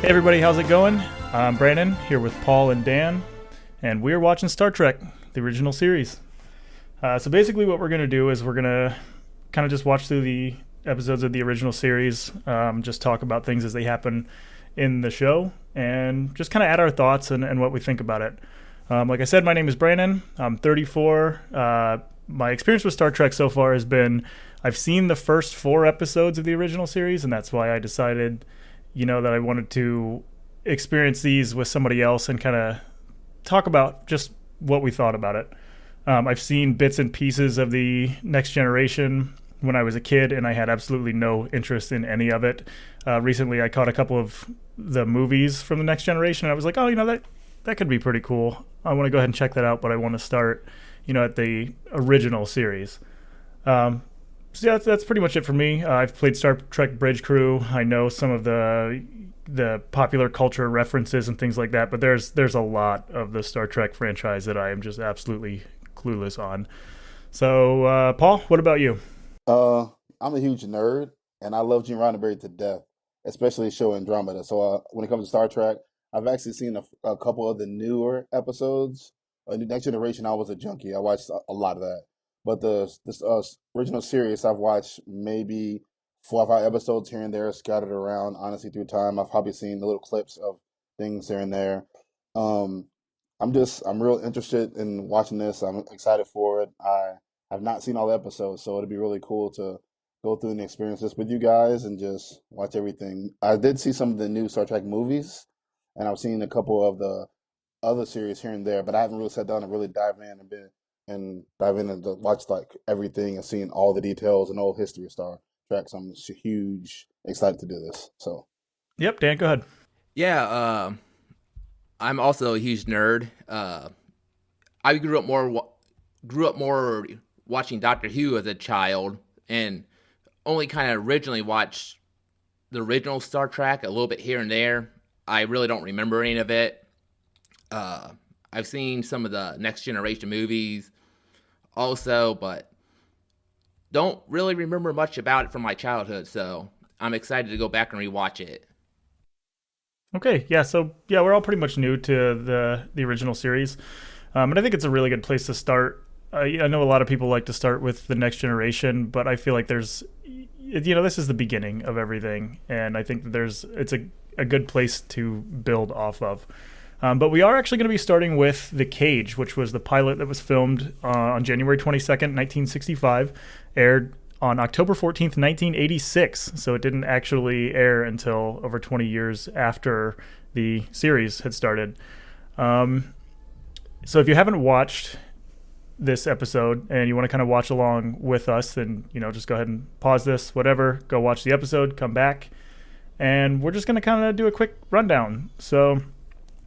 Hey everybody, how's it going? I'm Brandon, here with Paul and Dan, and we're watching Star Trek, the original series. So basically what we're going to do is we're going to kind of just watch through the episodes of the original series, just talk about things as they happen in the show, and just kind of add our thoughts and what we think about it. Like I said, my name is Brandon. I'm 34. My experience with Star Trek so far has been I've seen the first 4 episodes of the original series, and that's why I decided that I wanted to experience these with somebody else and kind of talk about just what we thought about it. I've seen bits and pieces of the Next Generation when I was a kid, and I had absolutely no interest in any of it. Recently, I caught a couple of the movies from the Next Generation, and I was like, oh, that could be pretty cool. I want to go ahead and check that out, but I want to start, at the original series. So yeah, that's pretty much it for me. I've played Star Trek Bridge Crew. I know some of the popular culture references and things like that, but there's a lot of the Star Trek franchise that I am just absolutely clueless on. So, Paul, what about you? Uh, I'm a huge nerd, and I love Gene Roddenberry to death, especially his show Andromeda. So when it comes to Star Trek, I've actually seen a couple of the newer episodes. The Next Generation, I was a junkie. I watched a lot of that. But the this original series, I've watched maybe 4 or 5 episodes here and there, scattered around. Honestly, through time, I've probably seen the little clips of things here and there. Um, I'm real interested in watching this. I'm excited for it. I've not seen all the episodes, so it'd be really cool to go through and experience this with you guys and just watch everything. I did see some of the new Star Trek movies, and I've seen a couple of the other series here and there, but I haven't really sat down and really dive in and watch like everything and seeing all the details and all history of Star Trek. So I'm just huge excited to do this. So Yep, Dan, go ahead. Yeah, I'm also a huge nerd. I grew up more watching Doctor Who as a child, and only kind of originally watched the original Star Trek a little bit here and there. I really don't remember any of it. I've seen some of the Next Generation movies also, but don't really remember much about it from my childhood. So I'm excited to go back and rewatch it. Okay, yeah, so yeah, we're all pretty much new to the original series, and I think it's a really good place to start. I know a lot of people like to start with the Next Generation, but I feel like this is the beginning of everything, and I think that it's a good place to build off of. But we are actually going to be starting with The Cage, which was the pilot that was filmed on January 22nd, 1965, aired on October 14th, 1986. So it didn't actually air until over 20 years after the series had started. So if you haven't watched this episode and you want to kind of watch along with us, then just go ahead and pause this, whatever, go watch the episode, come back, and we're just going to kind of do a quick rundown. So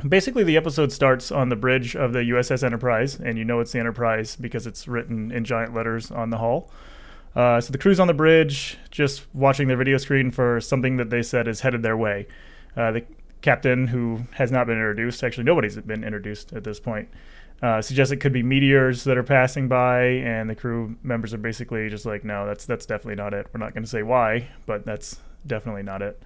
basically, the episode starts on the bridge of the USS Enterprise, and you know it's the Enterprise because it's written in giant letters on the hull. So the crew's on the bridge, just watching their video screen for something that they said is headed their way. The captain, who has not been introduced, actually nobody's been introduced at this point, suggests it could be meteors that are passing by, and the crew members are basically just like, no, that's definitely not it. We're not going to say why, but that's definitely not it.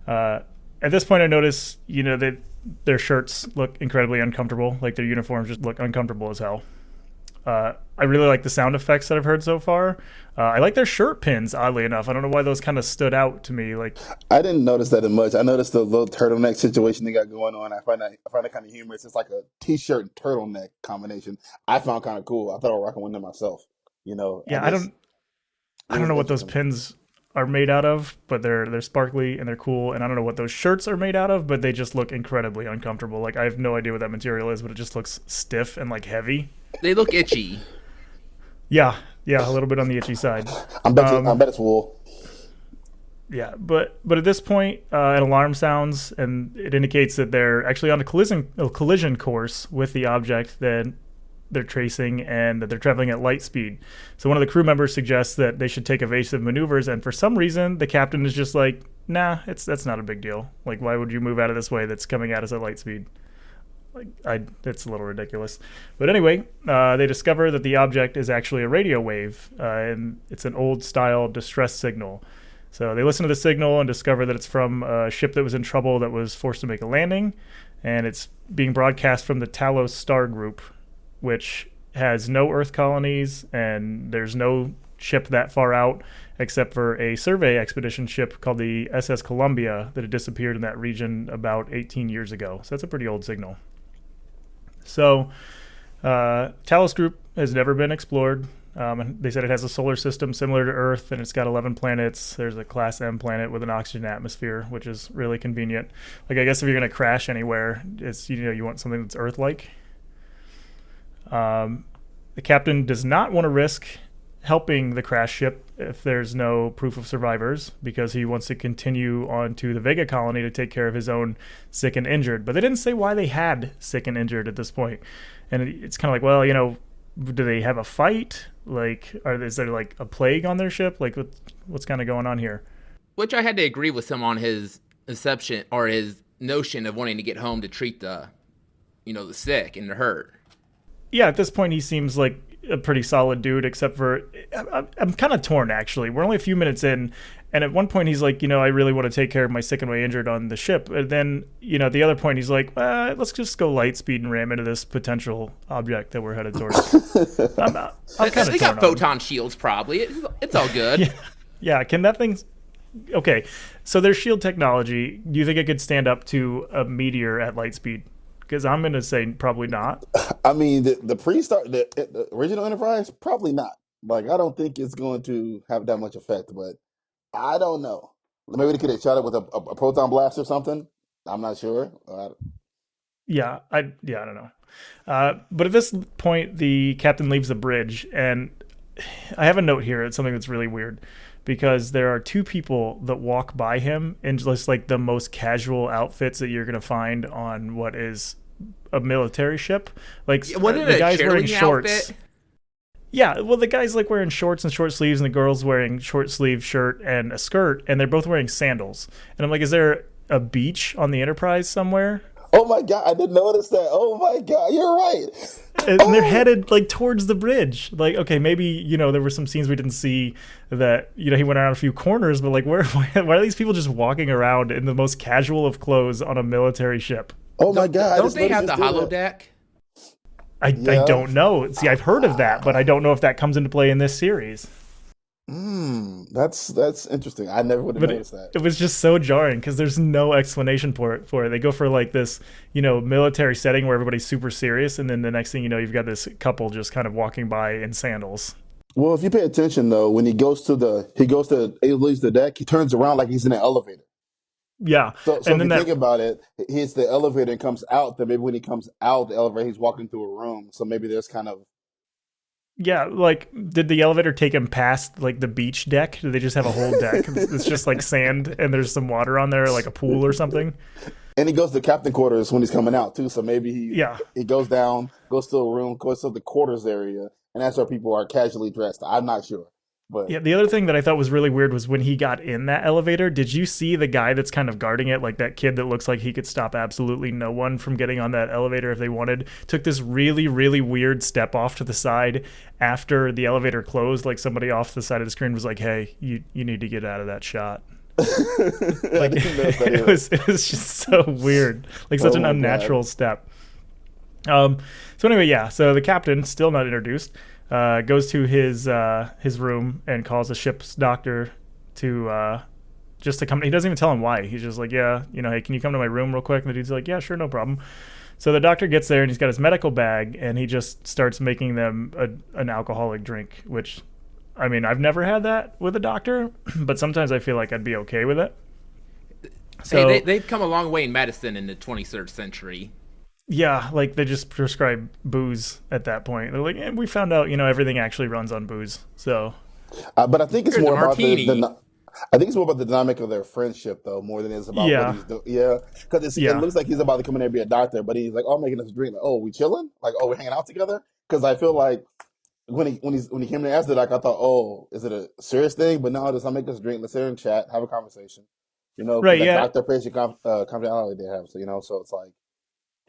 At this point, I notice, that their shirts look incredibly uncomfortable. Like their uniforms just look uncomfortable as hell. I really like the sound effects that I've heard so far. I like their shirt pins, oddly enough. I don't know why those kind of stood out to me. Like, I didn't notice that much. I noticed the little turtleneck situation they got going on. I find that kind of humorous. It's like a t-shirt and turtleneck combination. I found kind of cool. I thought I was rocking one of them myself. I yeah, I just don't, it I don't was know what those interesting. pins are made out of, but they're sparkly and they're cool. And I don't know what those shirts are made out of, but they just look incredibly uncomfortable. Like I have no idea what that material is, but it just looks stiff and like heavy. They look itchy. Yeah, yeah, a little bit on the itchy side. I Um, bet it's wool. yeah, but at this point, an alarm sounds, and it indicates that they're actually on a collision course with the object that they're tracing, and that they're traveling at light speed. So one of the crew members suggests that they should take evasive maneuvers, and for some reason, the captain is just like, "Nah, that's not a big deal. Like, why would you move out of this way that's coming at us at light speed?" It's a little ridiculous. But anyway, they discover that the object is actually a radio wave, and it's an old style distress signal. So they listen to the signal and discover that it's from a ship that was in trouble that was forced to make a landing, and it's being broadcast from the Talos star group, which has no Earth colonies, and there's no ship that far out except for a survey expedition ship called the SS Columbia that had disappeared in that region about 18 years ago. So that's a pretty old signal. So Talos Group has never been explored. And they said it has a solar system similar to Earth, and it's got 11 planets. There's a Class M planet with an oxygen atmosphere, which is really convenient. Like, I guess if you're going to crash anywhere, it's, you want something that's Earth-like. The captain does not want to risk helping the crash ship if there's no proof of survivors, because he wants to continue on to the Vega colony to take care of his own sick and injured. But they didn't say why they had sick and injured at this point. And it's kind of like, well, do they have a fight? Like, is there like a plague on their ship? Like, what's kind of going on here? Which I had to agree with him on his assumption or his notion of wanting to get home to treat the sick and the hurt. Yeah, at this point he seems like a pretty solid dude, except for I'm kind of torn, actually. We're only a few minutes in, and at one point he's like, I really want to take care of my sick and my injured on the ship. And then, at the other point he's like, let's just go light speed and ram into this potential object that we're headed towards. I'm kind of They got photon shields, probably. It's all good. Yeah, can that thing... Okay, so there's shield technology. Do you think it could stand up to a meteor at light speed? Because I'm going to say probably not. I mean, the original Enterprise, probably not. Like, I don't think it's going to have that much effect, but I don't know. Maybe they could have shot it with a proton blast or something. I'm not sure. Yeah, I don't know. But at this point, the captain leaves the bridge, and I have a note here. It's something that's really weird, because there are two people that walk by him in just like the most casual outfits that you're going to find on what is a military ship. Like, the guy's wearing shorts. Outfit? Yeah, well, the guy's like wearing shorts and short sleeves, and the girl's wearing short sleeve shirt and a skirt, and they're both wearing sandals. And I'm like, is there a beach on the Enterprise somewhere? Oh my God, I didn't notice that. Oh my God, you're right. And they're headed like towards the bridge. Like, okay, maybe, there were some scenes we didn't see that, he went around a few corners, but like, why are these people just walking around in the most casual of clothes on a military ship? Oh my God. Don't they have the holodeck? I don't know. See, I've heard of that, but I don't know if that comes into play in this series. That's interesting. I never would have noticed that. It was just so jarring because there's no explanation for it. They go for like this, military setting where everybody's super serious, and then the next thing you know, you've got this couple just kind of walking by in sandals. Well, if you pay attention though, when he leaves the deck, he turns around like he's in an elevator. Yeah. So if you think about it, he hits the elevator and comes out. Then maybe when he comes out the elevator, he's walking through a room. So maybe there's kind of... Yeah, like, did the elevator take him past, like, the beach deck? Do they just have a whole deck? It's just, like, sand, and there's some water on there, like a pool or something? And he goes to captain quarters when he's coming out, too. So maybe he goes down, goes to a room, goes to the quarters area, and that's where people are casually dressed. I'm not sure. But yeah, the other thing that I thought was really weird was when he got in that elevator, did you see the guy that's kind of guarding it, like that kid that looks like he could stop absolutely no one from getting on that elevator if they wanted, took this really, really weird step off to the side after the elevator closed, like somebody off the side of the screen was like, hey, you need to get out of that shot. Like, it was just so weird, like such an unnatural step. So anyway, so the captain, still not introduced, goes to his room and calls the ship's doctor to just to come. He doesn't even tell him why. He's just like, hey, can you come to my room real quick? And the dude's like, yeah, sure, no problem. So the doctor gets there and he's got his medical bag and he just starts making them an alcoholic drink, which, I mean, I've never had that with a doctor, but sometimes I feel like I'd be okay with it. So they've come a long way in medicine in the 23rd century. Yeah, like they just prescribe booze at that point. They're like, we found out, everything actually runs on booze. So, but I think it's more about the dynamic of their friendship, though, more than it's about what he's doing. Yeah, because it looks like he's about to come in there and be a doctor, but he's like, "Oh, I'm making us a drink." Like, "Oh, we chilling?" Like, "Oh, we're hanging out together." Because I feel like when he came in and asked it, like, I thought, "Oh, is it a serious thing?" But no, just I'm making us a drink. Let's sit here and chat, have a conversation. Right? Yeah. Doctor-patient confidentiality they have. So so it's like.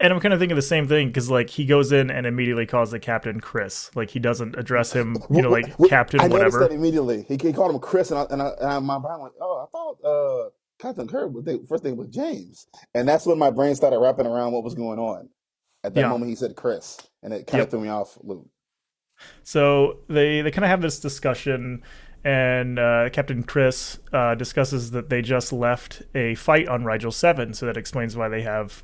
And I'm kind of thinking the same thing because like he goes in and immediately calls the captain Chris. Like he doesn't address him, like I Captain noticed that whatever. immediately. He called him Chris, and my brain went, "Oh, I thought Captain Kirk was first thing was James," and that's when my brain started wrapping around what was going on. At that Yeah. moment, he said Chris, and it kind of Yep. threw me off a little. So they kind of have this discussion, and Captain Chris discusses that they just left a fight on Rigel 7, so that explains why they have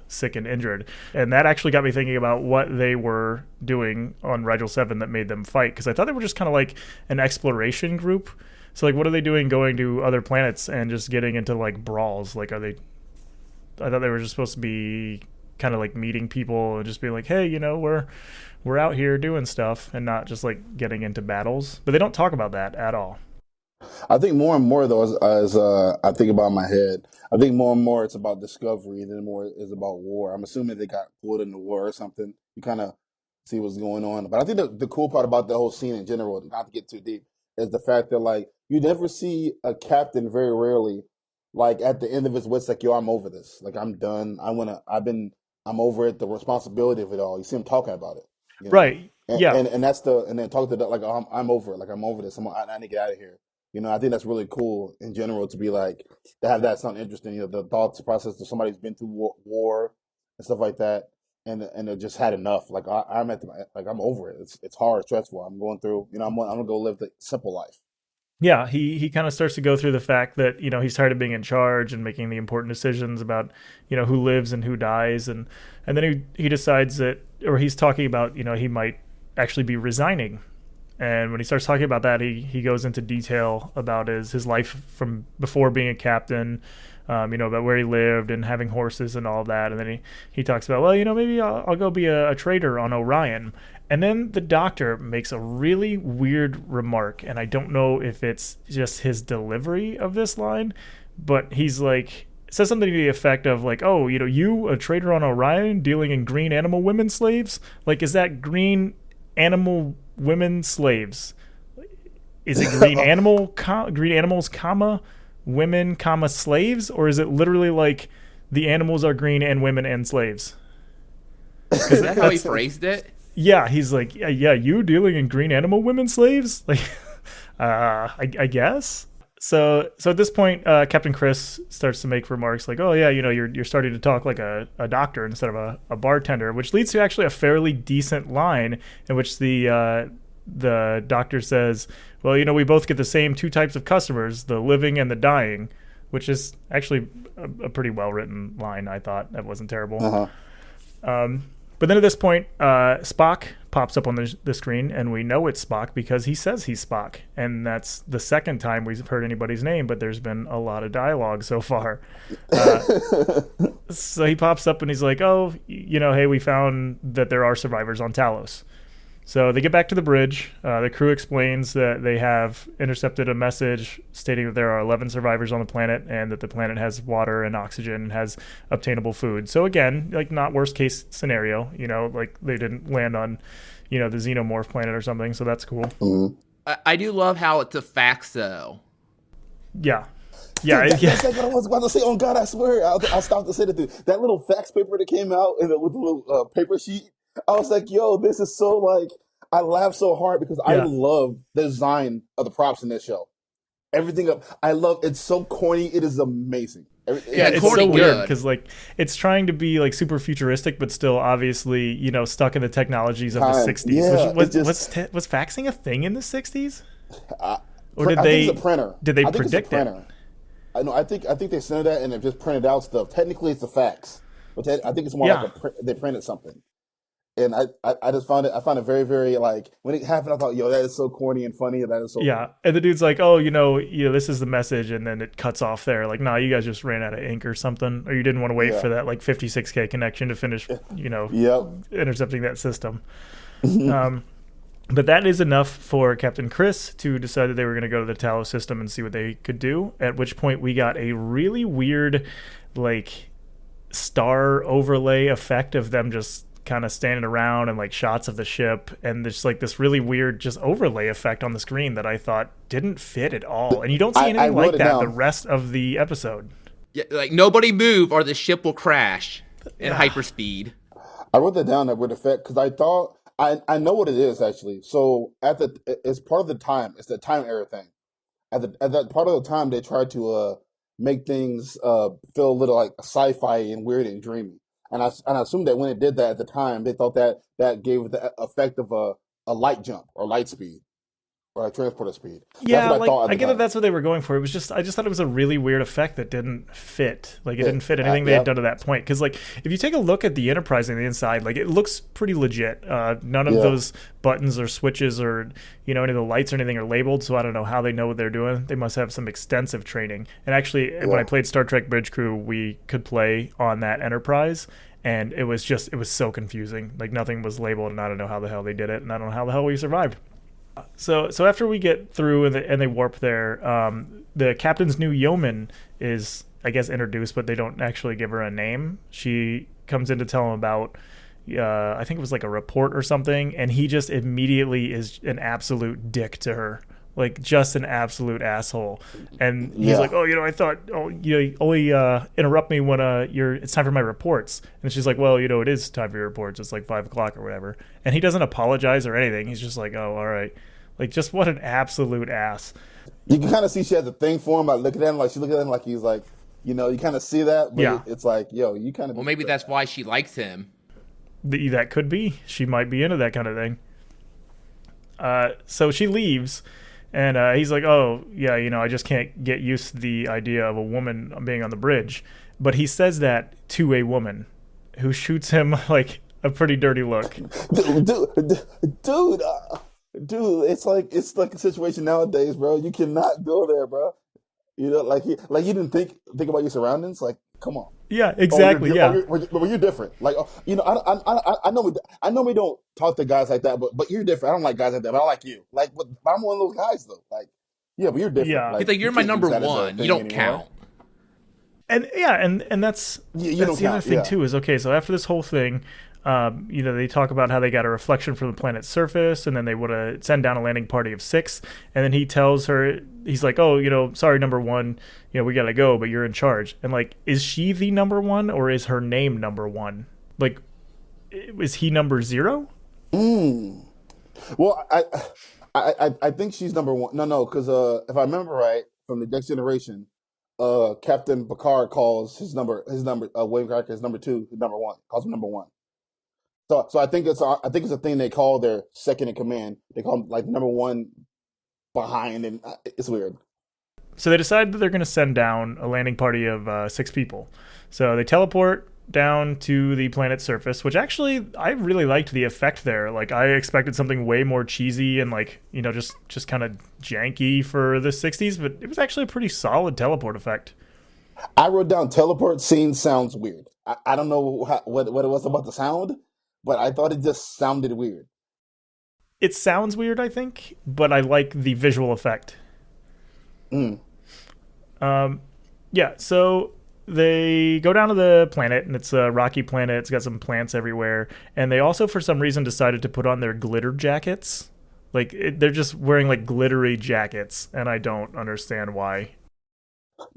sick and injured. And that actually got me thinking about what they were doing on Rigel 7 that made them fight, because I thought they were just kind of like an exploration group. So like, what are they doing going to other planets and just getting into like brawls? Like, are they? I thought they were just supposed to be kind of like meeting people and just being like, hey, we're out here doing stuff and not just like getting into battles. But they don't talk about that at all. I think more and more though, as I think about in my head, I think more and more it's about discovery, and then more is about war. I'm assuming they got pulled into war or something. You kind of see what's going on. But I think the cool part about the whole scene in general, not to get too deep, is the fact that like you never see a captain very rarely, like at the end of his wits, like yo, I'm over this. Like I'm done. I'm over it. The responsibility of it all. You see him talking about it, you know. Right. And Yeah. and, and that's and then talk to the like I'm over it. Like I'm over this. I need to get out of here. I think that's really cool in general to be like to have that sound interesting. The thoughts process of somebody's been through war and stuff like that, and they just had enough. Like I'm at like I'm over it. It's hard, stressful. I'm going through. I'm gonna go live the simple life. Yeah, he kind of starts to go through the fact that he's tired of being in charge and making the important decisions about who lives and who dies, and then he decides that, or he's talking about he might actually be resigning. And when he starts talking about that, he goes into detail about his life from before being a captain, about where he lived and having horses and all of that. And then he talks about, well, maybe I'll go be a trader on Orion. And then the doctor makes a really weird remark, and I don't know if it's just his delivery of this line, but he's like, says something to the effect of like, oh, you, a trader on Orion dealing in green animal women slaves? Like, is that green animal women slaves? Is it green green animals, comma, women, comma, slaves? Or is it literally like the animals are green and women and slaves? Is that how he phrased it? Yeah, he's like, yeah, you dealing in green animal women slaves? Like, I guess. So at this point, Captain Chris starts to make remarks like, oh yeah, you're starting to talk like a doctor instead of a bartender, which leads to actually a fairly decent line in which the doctor says, well, we both get the same two types of customers, the living and the dying, which is actually a pretty well written line. I thought that wasn't terrible. Uh-huh. But then at this point, Spock pops up on the screen, and we know it's Spock because he says he's Spock. And that's the second time we've heard anybody's name, but there's been a lot of dialogue so far. So he pops up and he's like, oh, hey, we found that there are survivors on Talos. So they get back to the bridge. The crew explains that they have intercepted a message stating that there are 11 survivors on the planet and that the planet has water and oxygen and has obtainable food. So again, like not worst case scenario, like they didn't land on, the xenomorph planet or something. So that's cool. Mm-hmm. I do love how it's a fax though. Yeah. Yeah, Dude, that's like what I was about to say. Oh God, I swear, I'll stop to say that. Dude. That little fax paper that came out with the little paper sheet, I was like, yo, this is so like. I laughed so hard because I love the design of the props in this show. Everything up, I love. It's so corny. It is amazing. It's so weird because like it's trying to be like super futuristic, but still obviously stuck in the technologies of the '60s. Yeah, was faxing a thing in the '60s? Or did I they? Think it's a printer. Did they I think predict it's a printer. I know. I think they sent that and it just printed out stuff. Technically, it's a fax, but I think it's more like they printed something. And I just found it. I found it very, very like when it happened. I thought, yo, that is so corny and funny. That is so. Yeah, and the dude's like, oh, this is the message, and then it cuts off there. Like, nah, you guys just ran out of ink or something, or you didn't want to wait for that like 56K connection to finish, intercepting that system. But that is enough for Captain Chris to decide that they were going to go to the Talos system and see what they could do. At which point we got a really weird, like, star overlay effect of them just kind of standing around and like shots of the ship, and there's like this really weird just overlay effect on the screen that I thought didn't fit at all, and you don't see anything like that the rest of the episode. Yeah, like nobody move or the ship will crash. and Yeah. hyperspeed. I wrote that down, that word effect, because I thought I know what it is actually. So it's part of the time. It's the time era thing. At that part of the time, they tried to make things feel a little like sci-fi and weird and dreamy. And I assume that when it did that at the time, they thought that that gave the effect of a light jump or light speed or a transporter speed. That's Yeah, what I like thought at I the get that time. that's what they were going for. It was just I just thought it was a really weird effect that didn't fit. Like it didn't fit anything they had Yep. done to that point. Because like if you take a look at the Enterprise on the inside, like it looks pretty legit. None of Yeah. those buttons or switches or any of the lights or anything are labeled. So I don't know how they know what they're doing. They must have some extensive training. And actually, when I Yeah. played Star Trek Bridge Crew, we could play on that Enterprise. And it was so confusing. Like nothing was labeled, and I don't know how the hell they did it, and I don't know how the hell we survived. So after we get through and they warp there, the captain's new yeoman is I guess introduced, but they don't actually give her a name. She comes in to tell him about I think it was like a report or something, and he just immediately is an absolute dick to her. Like just an absolute asshole, and he's Yeah. like, "Oh, I thought, only interrupt me when it's time for my reports." And she's like, "Well, it is time for your reports. It's like 5 o'clock or whatever." And he doesn't apologize or anything. He's just like, "Oh, all right." Like, just what an absolute ass. You can kind of see she has a thing for him by looking at him, like she look at him like he's like, you kind of see that, but Yeah, it's like, yo, you kind of Well, be maybe that's why she likes him. that could be. She might be into that kind of thing. So she leaves, and he's like, "Oh, yeah, I just can't get used to the idea of a woman being on the bridge." But he says that to a woman who shoots him like a pretty dirty look. dude, dude, dude. It's like a situation nowadays, bro. You cannot go there, bro. Like you didn't think about your surroundings. Like, come on. Yeah, Oh, exactly. Yeah, you're different. Like, oh, I know we don't talk to guys like that, but you're different. I don't like guys like that, but I like you. Like, but I'm one of those guys though. Like, yeah, but you're different. yeah, He's Like, like, you "You're my can't use number that as a one. You thing don't anymore. count." and that's You don't the other count. thing Yeah. too. Is okay. So after this whole thing, they talk about how they got a reflection from the planet's surface, and then they want to send down a landing party of 6. And then he tells her, he's like, "Oh, sorry, number one, we gotta go, but you're in charge." And like, is she the number one, or is her name number one? Like, is he number 0? Mm. Well, I think she's number one. No, because if I remember right from the Next Generation, Captain Picard calls his number Wave Cracker is number two, number one, calls him number one. So I think it's a thing they call their second in command. They call him like number one behind, and it's weird. So they decide that they're going to send down a landing party of 6 people. So they teleport down to the planet's surface, which actually I really liked the effect there. Like I expected something way more cheesy and like just kind of janky for the 60s, but it was actually a pretty solid teleport effect. I wrote down teleport scene sounds weird. I don't know what it was about the sound, but I thought it just sounded weird. It sounds weird, I think, but I like the visual effect. Mm. Um, yeah, so they go down to the planet, and it's a rocky planet. It's got some plants everywhere, and they also, for some reason, decided to put on their glitter jackets. Like they're just wearing like glittery jackets, and I don't understand why.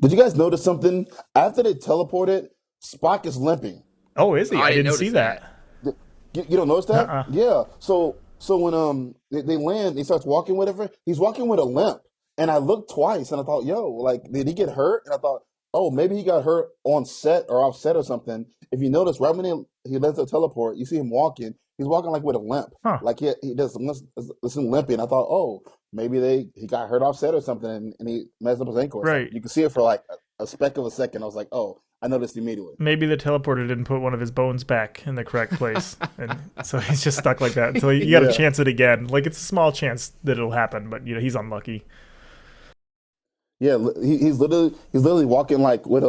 Did you guys notice something? After they teleported, Spock is limping. Oh, is Oh, he? I I didn't didn't see notice that. that. You don't notice that? Uh-uh. Yeah. So when they land, he starts walking, whatever. He's walking with a limp, and I looked twice, and I thought, yo, like, did he get hurt? And I thought, oh, maybe he got hurt on set or off set or something. If you notice, right when he lets the teleport, you see him walking. He's walking like with a limp, Huh. like he does listen limping. I thought, oh, maybe he got hurt off set or something, and he messed up his ankle or something. Right. You can see it for like a speck of a second. I was like, oh, I noticed immediately. Maybe the teleporter didn't put one of his bones back in the correct place, and so he's just stuck like that. So you got to Yeah. chance it again. Like it's a small chance that it'll happen, but he's unlucky. Yeah, he's literally walking like with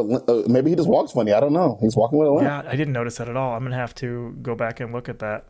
maybe he just walks funny. I don't know. He's walking with a limp. Yeah, I didn't notice that at all. I'm gonna have to go back and look at that.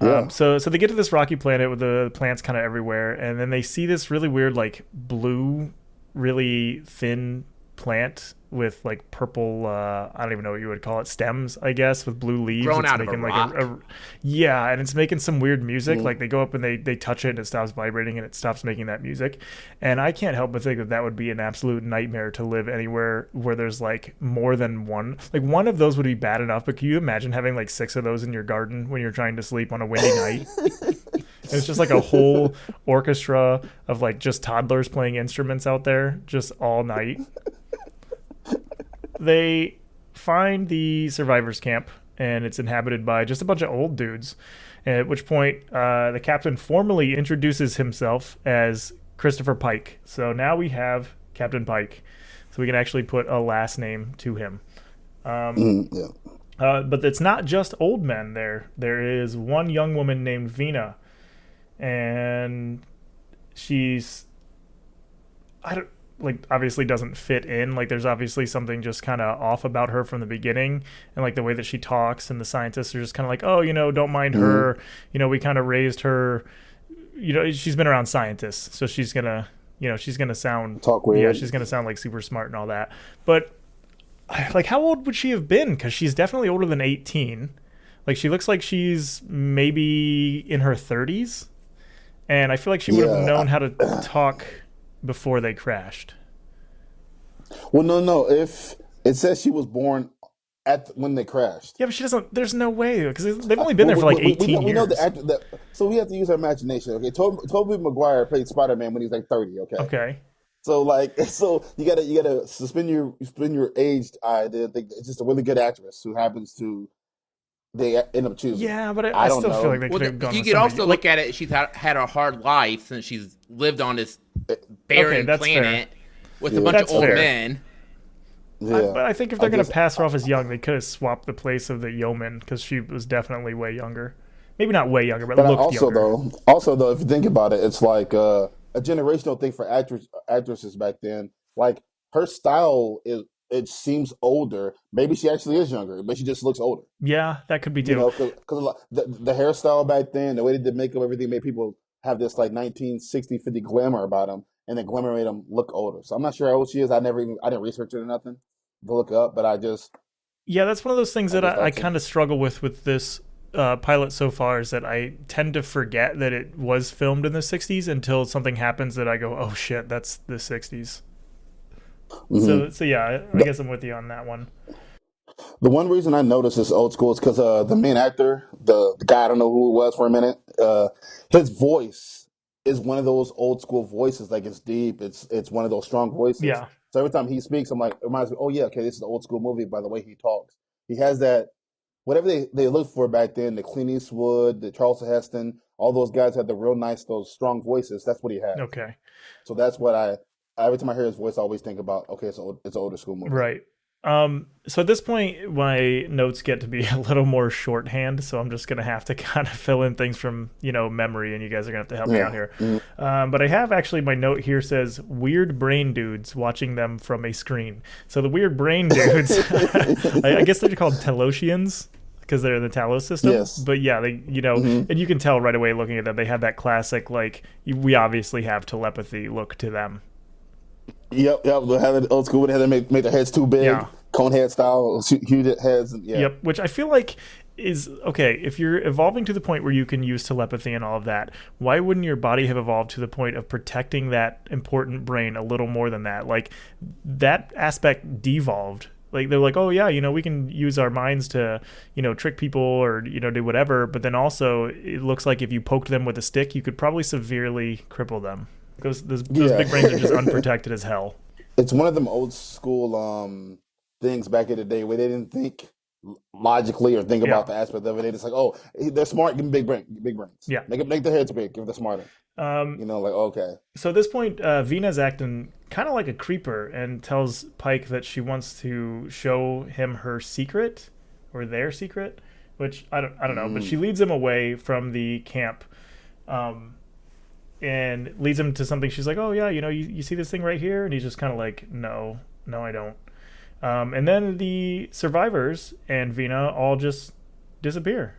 Yeah. So they get to this rocky planet with the plants kind of everywhere, and then they see this really weird, like blue, really thin plant with like purple, I don't even know what you would call it, stems, I guess, with blue leaves. Grown It's out of a making like rock. yeah, and it's making some weird music. Mm. Like they go up and they touch it and it stops vibrating and it stops making that music. And I can't help but think that that would be an absolute nightmare to live anywhere where there's like more than one. Like one of those would be bad enough, but can you imagine having like 6 of those in your garden when you're trying to sleep on a windy night? It's just like a whole orchestra of like just toddlers playing instruments out there just all night. They find the survivors camp and it's inhabited by just a bunch of old dudes. At which point, the captain formally introduces himself as Christopher Pike. So now we have Captain Pike. So we can actually put a last name to him. Yeah. But it's not just old men there. There is one young woman named Vina. And she's, I don't, like, obviously doesn't fit in. Like there's obviously something just kind of off about her from the beginning, and like the way that she talks, and the scientists are just kind of like, oh, don't mind her, we kind of raised her, she's been around scientists, so she's gonna sound, Talk weird. yeah, she's gonna sound like super smart and all that. But like, how old would she have been? Because she's definitely older than 18. Like she looks like she's maybe in her 30s, and I feel like she would have known how to talk before they crashed. Well, no. If it says she was born when they crashed. Yeah, but she doesn't. There's no way, because they've only been there for like 18 years. We know the actor. So we have to use our imagination. Okay, Tobey Maguire played Spider-Man when he was like 30. Okay. So you gotta suspend your aged eye. It's just a really good actress who happens to they end up choosing. Yeah, but I still don't know. feel like they could have gone. You with could somebody. also look at it. She's had a hard life since she's lived on this barren that's planet with a Yeah. bunch That's of old fair. men. Yeah. But I think if they're going to pass her off as young, they could have swapped the place of the yeoman, because she was definitely way younger. Maybe not way younger, but looked younger. Also though, if you think about it, it's like a generational thing for actresses back then. Like her style it seems older. Maybe she actually is younger, but she just looks older. Yeah, that could be too. You know, because the hairstyle back then, the way they did makeup, everything made people have this like 1960, 50 glamour about them, and the glamour made them look older. So I'm not sure how old she is. I didn't research it or nothing to look up, but Yeah, that's one of those things that just I thought so. kind of struggle with this pilot so far, is that I tend to forget that it was filmed in the 60s until something happens that I go, oh shit, that's the 60s. So yeah, I guess I'm with you on that one. The one reason I noticed this old school is because the main actor, the guy, I don't know who it was for a minute, his voice is one of those old school voices. Like it's deep. It's one of those strong voices. Yeah. So every time he speaks, I'm like, it reminds me, oh yeah, okay, this is an old school movie by the way he talks. He has that, whatever they looked for back then, the Clint Eastwood, the Charleston Heston, all those guys had the real nice, those strong voices. That's what he has. Okay. So that's what every time I hear his voice, I always think about, okay, it's an older school movie. Right. So at this point, my notes get to be a little more shorthand, so I'm just going to have to kind of fill in things from, memory, and you guys are going to have to help me out here. But I have actually, my note here says, weird brain dudes watching them from a screen. So the weird brain dudes, I guess they're called Telosians, because they're in the Talos system. Yes. But yeah, they, and you can tell right away looking at them, they have that classic, like, we obviously have telepathy look to them. Yep. They had it old school. They had to make their heads too big, cone head style, huge heads. Yeah. Yep. Which I feel like is okay. If you're evolving to the point where you can use telepathy and all of that, why wouldn't your body have evolved to the point of protecting that important brain a little more than that? Like that aspect devolved. Like they're like, oh yeah, we can use our minds to, trick people or do whatever. But then also, it looks like if you poked them with a stick, you could probably severely cripple them. Because those big brains are just unprotected as hell. It's one of them old school things back in the day where they didn't think logically or think about the aspect of it. They just like, oh, they're smart, give them big brains. Yeah, make their heads big, give them smarter. Like okay. So at this point, Vina's acting kind of like a creeper and tells Pike that she wants to show him her secret or their secret, which I don't know, but she leads him away from the camp. And leads him to something. She's like, oh yeah, you see this thing right here? And he's just kind of like, no, I don't. And then the survivors and Vina all just disappear.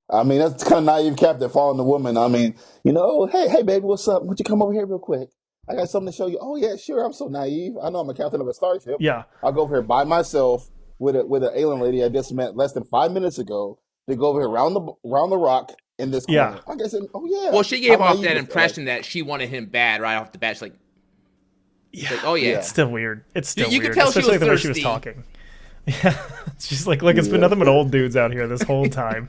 I mean, that's kind of naive captain following the woman. I mean, hey baby, what's up? Would you come over here real quick? I got something to show you. Oh yeah, sure. I'm so naive. I know I'm a captain of a starship. Yeah, I'll go over here by myself with an alien lady I just met less than 5 minutes ago. They go over here around the rock in this yeah, corner. I guess. Oh yeah. Well, she How gave off naive that is that? Like, impression that she wanted him bad right off the bat. She's like, yeah. oh yeah. It's yeah, still weird. It's still You could weird, tell she especially was the way she was thirsty. talking. Yeah, she's like, look, it's been yeah. nothing but old dudes out here this whole time.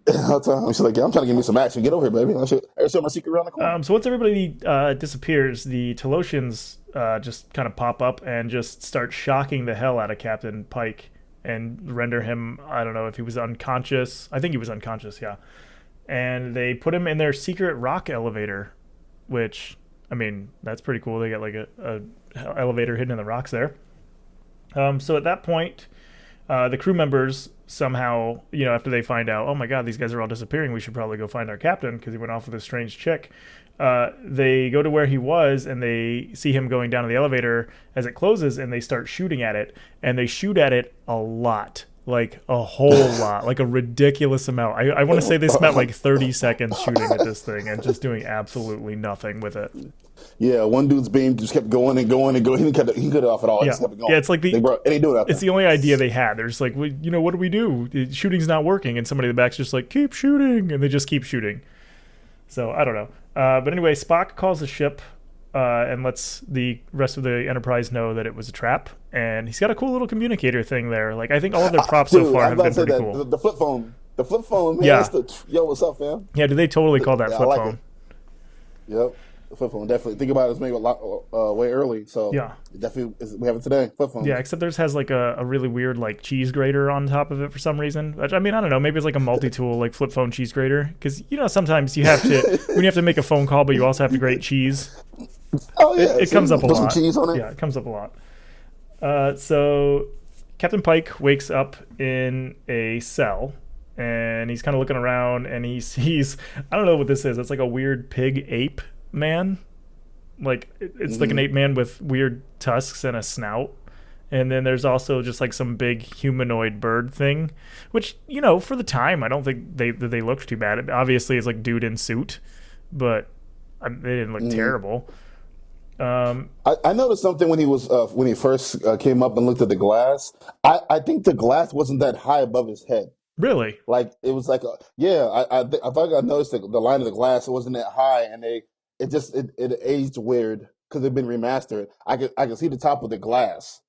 I'll tell her. She's like, yeah, I'm trying to give me some action. Get over here, baby. I'll show my secret around the corner. So once everybody disappears, the Telosians just kind of pop up and just start shocking the hell out of Captain Pike and render him, I don't know if he was unconscious. I think he was unconscious, yeah. And they put him in their secret rock elevator, which, I mean, that's pretty cool. They got like a elevator hidden in the rocks there. So at that point, the crew members somehow, after they find out, oh my god, these guys are all disappearing, we should probably go find our captain because he went off with a strange chick. They go to where he was and they see him going down to the elevator as it closes, and they start shooting at it, and they shoot at it a lot. Like a whole lot, like a ridiculous amount. I want to say they spent like 30 seconds shooting at this thing and just doing absolutely nothing with it. Yeah, one dude's beam just kept going and going and going. He didn't cut it off at all. It Yeah, just kept going. yeah. It's like They brought, and he do it it's the only idea they had. They're just like, well, what do we do? The shooting's not working, and somebody in the back's just like, keep shooting, and they just keep shooting. So I don't know. But anyway, Spock calls the ship and lets the rest of the Enterprise know that it was a trap. And he's got a cool little communicator thing there. Like, I think all of their props so far have been pretty cool. The flip phone. The flip phone, man. Yeah. Yo, what's up, fam? Yeah, do they totally call that Yeah, I flip like phone? it. Yep. The flip phone, definitely. Think about it, it was made a lot, way early. So Yeah. we have it today. Flip phone. Yeah, except theirs has like a really weird like cheese grater on top of it for some reason. Which, I mean, I don't know. Maybe it's like a multi-tool like flip phone cheese grater. Because, sometimes you have to, when you have to make a phone call, but you also have to grate cheese. Oh, yeah. It comes up a Put lot. some cheese on it. Yeah, it comes up a lot. So Captain Pike wakes up in a cell, and he's kind of looking around, and he sees, I don't know what this is. It's like a weird pig ape man. Like, it's like an ape man with weird tusks and a snout. And then there's also just like some big humanoid bird thing, which, for the time, I don't think they looked too bad. Obviously, it's like dude in suit, but they didn't look terrible. I noticed something when he first came up and looked at the glass. I think the glass wasn't that high above his head. Really? Like it was like I thought I noticed the line of the glass wasn't that high, and it aged weird because it'd been remastered. I could see the top of the glass,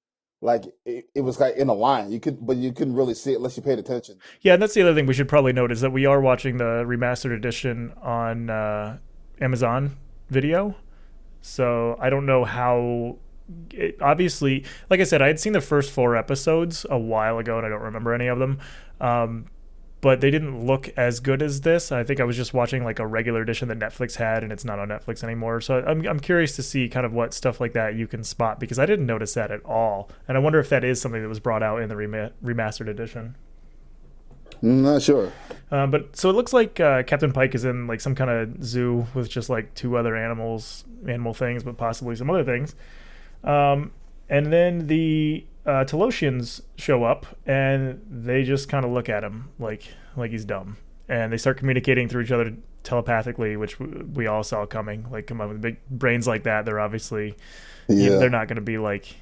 like it was like in a line. But you couldn't really see it unless you paid attention. Yeah, and that's the other thing we should probably note is that we are watching the remastered edition on Amazon Video. So I don't know how. Obviously, like I said, I had seen the first 4 episodes a while ago, and I don't remember any of them. But they didn't look as good as this. I think I was just watching like a regular edition that Netflix had, and it's not on Netflix anymore. So I'm curious to see kind of what stuff like that you can spot, because I didn't notice that at all, and I wonder if that is something that was brought out in the remastered edition. Not sure. But so it looks like Captain Pike is in like some kind of zoo with just like 2 other animal things, but possibly some other things. And then the Telosians show up, and they just kind of look at him like he's dumb, and they start communicating through each other telepathically, which we all saw coming. Like, come on, with big brains like that, they're obviously they're not going to be like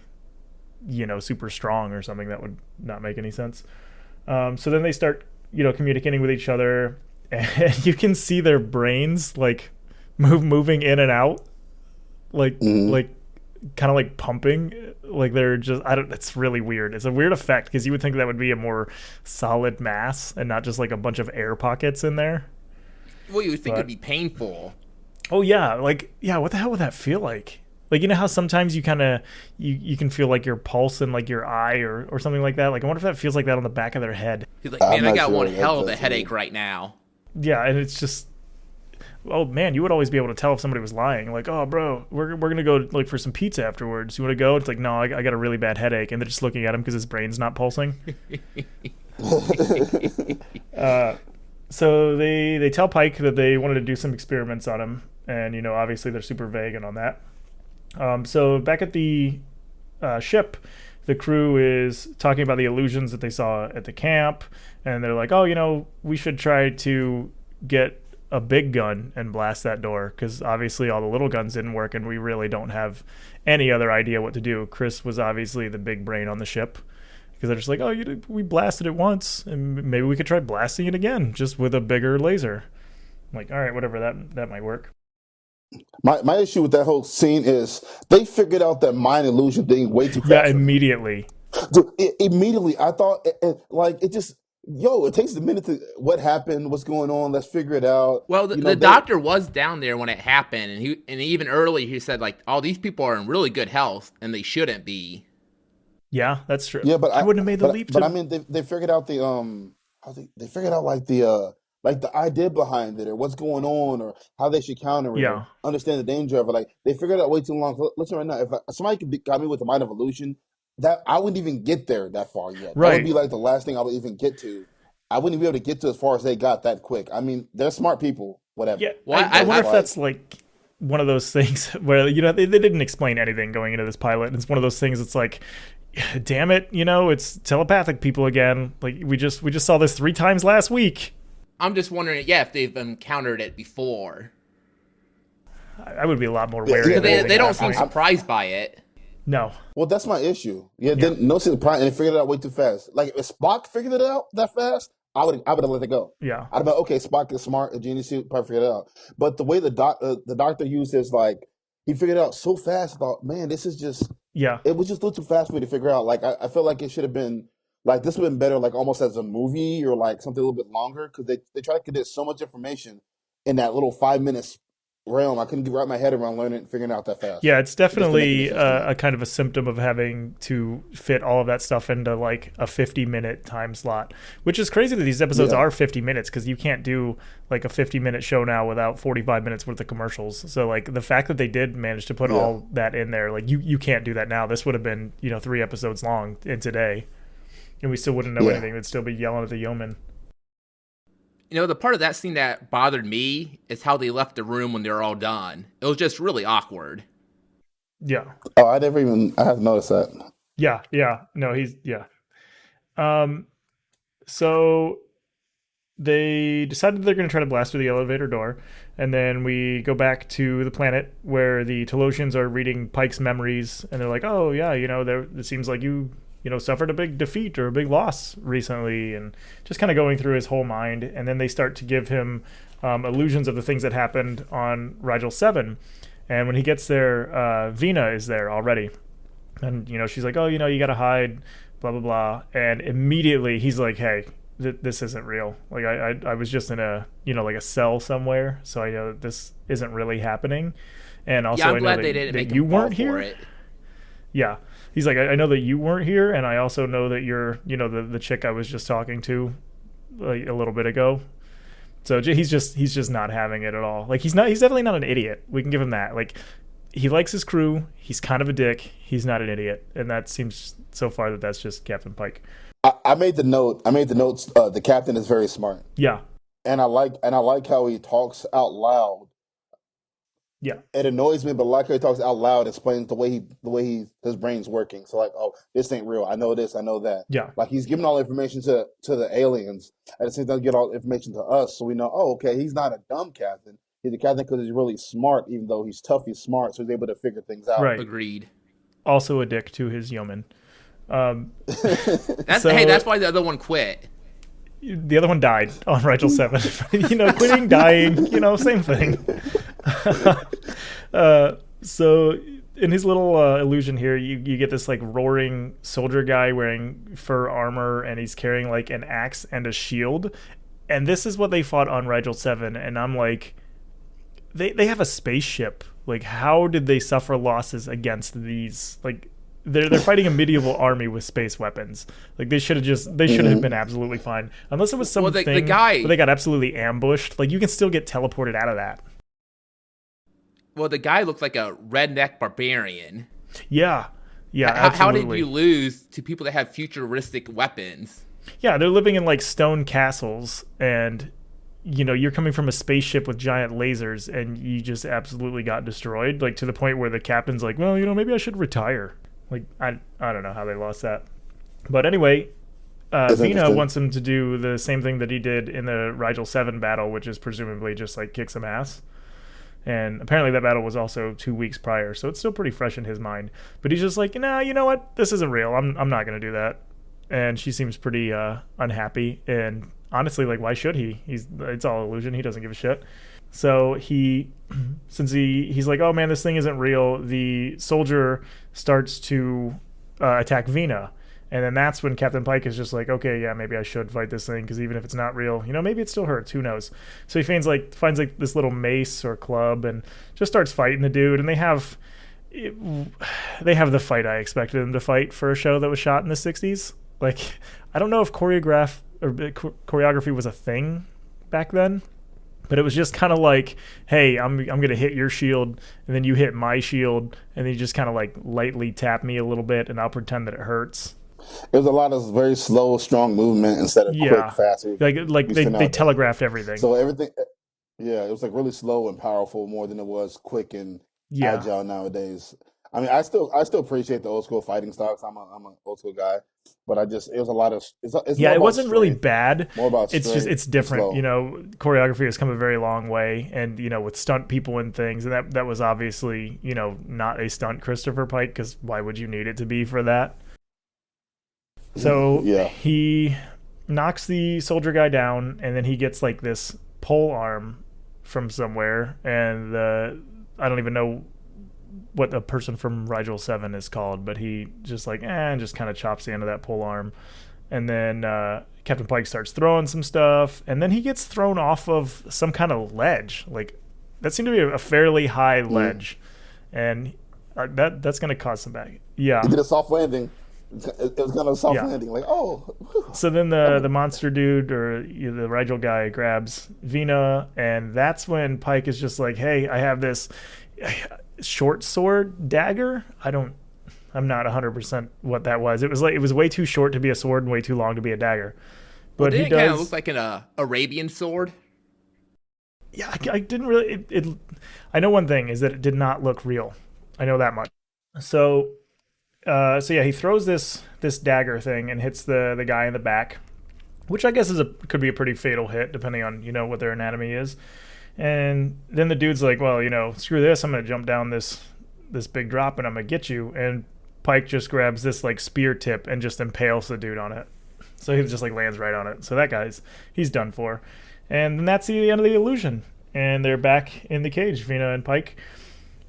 super strong or something. That would not make any sense. So then they start communicating with each other, and you can see their brains like moving in and out, like kind of like pumping, like they're just it's really weird. It's a weird effect because you would think that would be a more solid mass and not just like a bunch of air pockets in there. Well, you would think it'd be painful. Oh yeah, what the hell would that feel like? Like, how sometimes you kind of you can feel like your pulse in like your eye or something like that. Like, I wonder if that feels like that on the back of their head. He's like, man, I got one hell of a headache right now. Yeah, and it's just, oh man, you would always be able to tell if somebody was lying. Like, oh bro, we're gonna go like for some pizza afterwards. You want to go? It's like, no, I got a really bad headache, and they're just looking at him because his brain's not pulsing. So they tell Pike that they wanted to do some experiments on him, and obviously they're super vague on that. So back at the ship, the crew is talking about the illusions that they saw at the camp, and they're like, oh, we should try to get a big gun and blast that door, because obviously all the little guns didn't work and we really don't have any other idea what to do. Chris was obviously the big brain on the ship, because they're just like, oh, we blasted it once and maybe we could try blasting it again just with a bigger laser. I'm like, all right, whatever, that might work. My issue with that whole scene is they figured out that mind illusion thing way too fast. Yeah, immediately. Dude, immediately, I thought, it just, it takes a minute to, what happened, what's going on, let's figure it out. Well, the doctor was down there when it happened, and even earlier he said, like, all these people are in really good health, and they shouldn't be. Yeah, that's true. Yeah, but I wouldn't have made the leap. But I mean, they figured out they figured out like the idea behind it, or what's going on, or how they should counter it, or understand the danger of it. Like, they figured it out way too long. Listen, right now, if somebody got me with the mind of illusion, that I wouldn't even get there that far yet. Right. That would be like the last thing I would even get to. I wouldn't be able to get to as far as they got that quick. I mean, they're smart people, whatever. Yeah, well, I wonder if that's like one of those things where, they didn't explain anything going into this pilot. And it's one of those things that's like, damn it, it's telepathic people again. Like, we just saw this 3 times last week. I'm just wondering, if they've encountered it before. I would be a lot more wary. They don't seem surprised by it. No. Well, that's my issue. Then no surprise, and they figured it out way too fast. Like, if Spock figured it out that fast, I would have let it go. Yeah. I'd have been, okay, Spock is smart, a genius, he probably figured it out. But the way the doctor used his, like, he figured it out so fast, I thought, man, this is just, it was just a little too fast for me to figure out. Like, I feel like it should have been, like, this would have been better, like, almost as a movie, or like something a little bit longer, because they try to condense so much information in that little 5 minutes realm. I couldn't wrap my head around learning and figuring it out that fast. Yeah, it's definitely a kind of a symptom of having to fit all of that stuff into like a 50-minute time slot, which is crazy that these episodes are 50 minutes, because you can't do like a 50-minute show now without 45 minutes worth of commercials. So like the fact that they did manage to put all that in there, like you can't do that now. This would have been 3 episodes long in today, and we still wouldn't know anything. We'd still be yelling at the yeoman. The part of that scene that bothered me is how they left the room when they were all done. It was just really awkward. Yeah. Oh, I hadn't noticed that. Yeah. No, so they decided they're going to try to blast through the elevator door, and then we go back to the planet where the Telosians are reading Pike's memories, and they're like, oh, yeah, it seems like you suffered a big defeat or a big loss recently, and just kind of going through his whole mind. And then they start to give him illusions of the things that happened on Rigel 7. And when he gets there, Vina is there already. And, she's like, oh, you got to hide, blah, blah, blah. And immediately he's like, hey, this isn't real. Like, I was just in a, like a cell somewhere, so I know that this isn't really happening. And also, I'm glad they didn't make you weren't here. For it. Yeah. He's like, I know that you weren't here, and I also know that you're, the chick I was just talking to like a little bit ago. So he's just not having it at all. Like, he's definitely not an idiot. We can give him that. Like, he likes his crew. He's kind of a dick. He's not an idiot, and that seems so far that's just Captain Pike. I made the notes. The captain is very smart. Yeah, and I like how he talks out loud. Yeah, it annoys me, but like how he talks out loud, explains the way his brain's working. So like, oh, this ain't real. I know this. I know that. Yeah, like he's giving all the information to the aliens, at the same time get all the information to us, so we know. Oh, okay, he's not a dumb captain. He's a captain because he's really smart. Even though he's tough, he's smart, so he's able to figure things out. Right. Agreed. Also a dick to his yeoman. That's why the other one quit. The other one died on Rigel 7. Quitting, dying, same thing. So in his little illusion here, you get this like roaring soldier guy wearing fur armor, and he's carrying like an axe and a shield. And this is what they fought on Rigel 7. And I'm like, they have a spaceship. Like, how did they suffer losses against these? Like, they're fighting a medieval army with space weapons. Like, they should have been absolutely fine. Unless it was something the guy, where they got absolutely ambushed. Like, you can still get teleported out of that. Well, the guy looks like a redneck barbarian. Yeah, How did you lose to people that have futuristic weapons? Yeah, they're living in like stone castles, and you're coming from a spaceship with giant lasers, and you just absolutely got destroyed. Like, to the point where the captain's like, well, maybe I should retire. Like, I don't know how they lost that. But anyway, It's Vina interesting. wants him to do the same thing that he did in the Rigel 7 battle, which is presumably just like kick some ass. And apparently that battle was also 2 weeks prior, so it's still pretty fresh in his mind. But he's just like, nah, you know what? This isn't real. I'm not going to do that. And she seems pretty unhappy. And honestly, like, why should he? It's all illusion. He doesn't give a shit. So since he's like, oh man, this thing isn't real, the soldier starts to attack Vina. And then that's when Captain Pike is just like, okay, yeah, maybe I should fight this thing because even if it's not real, maybe it still hurts. Who knows? So he finds this little mace or club and just starts fighting the dude. And they have the fight I expected them to fight for a show that was shot in the '60s. Like, I don't know if choreography was a thing back then, but it was just kind of like, hey, I'm gonna hit your shield, and then you hit my shield, and then you just kind of like lightly tap me a little bit, and I'll pretend that it hurts. It was a lot of very slow, strong movement instead of quick, Yeah, fast. like We seen they out there. telegraphed everything. So everything, yeah, it was like really slow and powerful more than it was quick and Yeah, agile nowadays. I mean, I still appreciate the old school fighting styles. I'm an old school guy, but it was a lot of it's yeah, more it about wasn't really strength, bad. more about It's just strength it's and different. slow. Choreography has come a very long way, and with stunt people and things, and that was obviously not a stunt Christopher Pike, because why would you need it to be for that? So Yeah, he knocks the soldier guy down, and then he gets like this pole arm from somewhere, and I don't even know what a person from Rigel 7 is called, but he just like and just kind of chops the end of that pole arm, and then Captain Pike starts throwing some stuff, and then he gets thrown off of some kind of ledge. Like, that seemed to be a fairly high mm. ledge, and that's gonna cause some back. He Yeah, did a soft landing. It was kind of a soft yeah. landing, like oh, whew. So then That the was- monster dude or the Rigel guy grabs Vina, and that's when Pike is just like, "Hey, I have this short sword dagger. I'm not 100% what that was. It was way too short to be a sword and way too long to be a dagger." Well, But he didn't it kind of does. look like an Arabian sword? Yeah, I didn't really. I know one thing is that it did not look real. I know that much. So so yeah, he throws this dagger thing and hits the guy in the back, which I guess could be a pretty fatal hit depending on what their anatomy is. And then the dude's like, well, screw this, I'm gonna jump down this big drop and I'm gonna get you. And Pike just grabs this like spear tip and just impales the dude on it. So he just like lands right on it. So he's done for. And then that's the end of the illusion. And they're back in the cage, Vina and Pike.